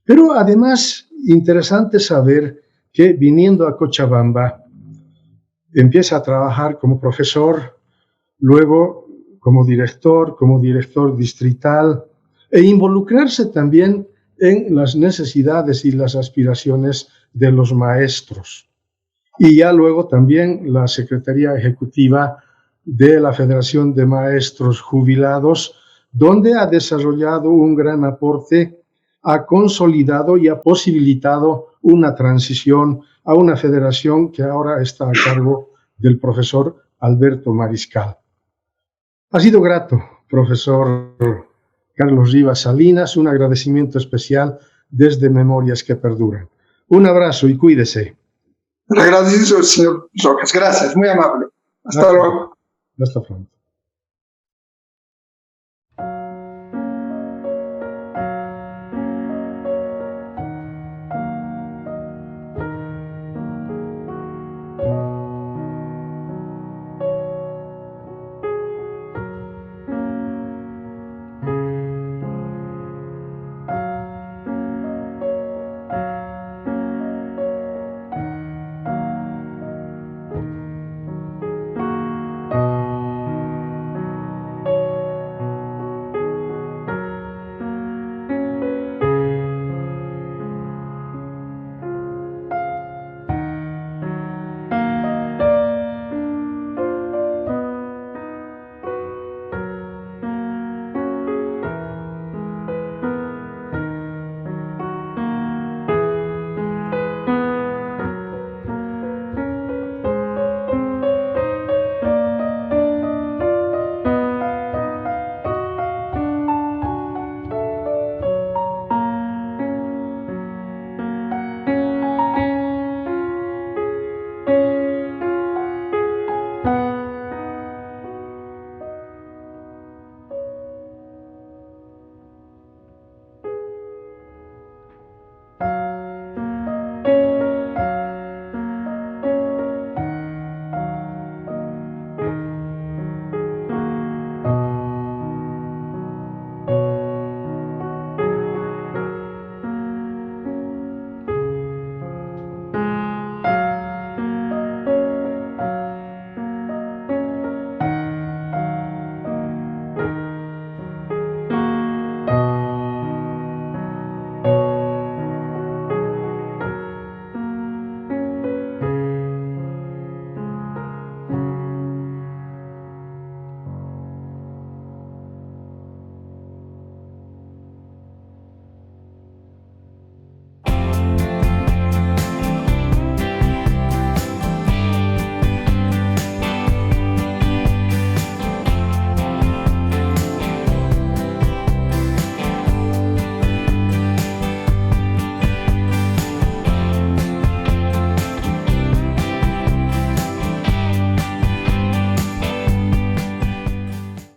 Pero además, interesante saber que viniendo a Cochabamba, empieza a trabajar como profesor, luego como director distrital, e involucrarse también en las necesidades y las aspiraciones de los maestros. Y ya luego también la Secretaría Ejecutiva de la Federación de Maestros Jubilados, donde ha desarrollado un gran aporte, ha consolidado y ha posibilitado una transición a una federación que ahora está a cargo del profesor Alberto Mariscal. Ha sido grato, profesor Carlos Rivas Salinas, un agradecimiento especial desde Memorias que Perduran. Un abrazo y cuídese. Le agradecido, señor Rojas. Gracias, muy amable. Hasta luego. Hasta pronto.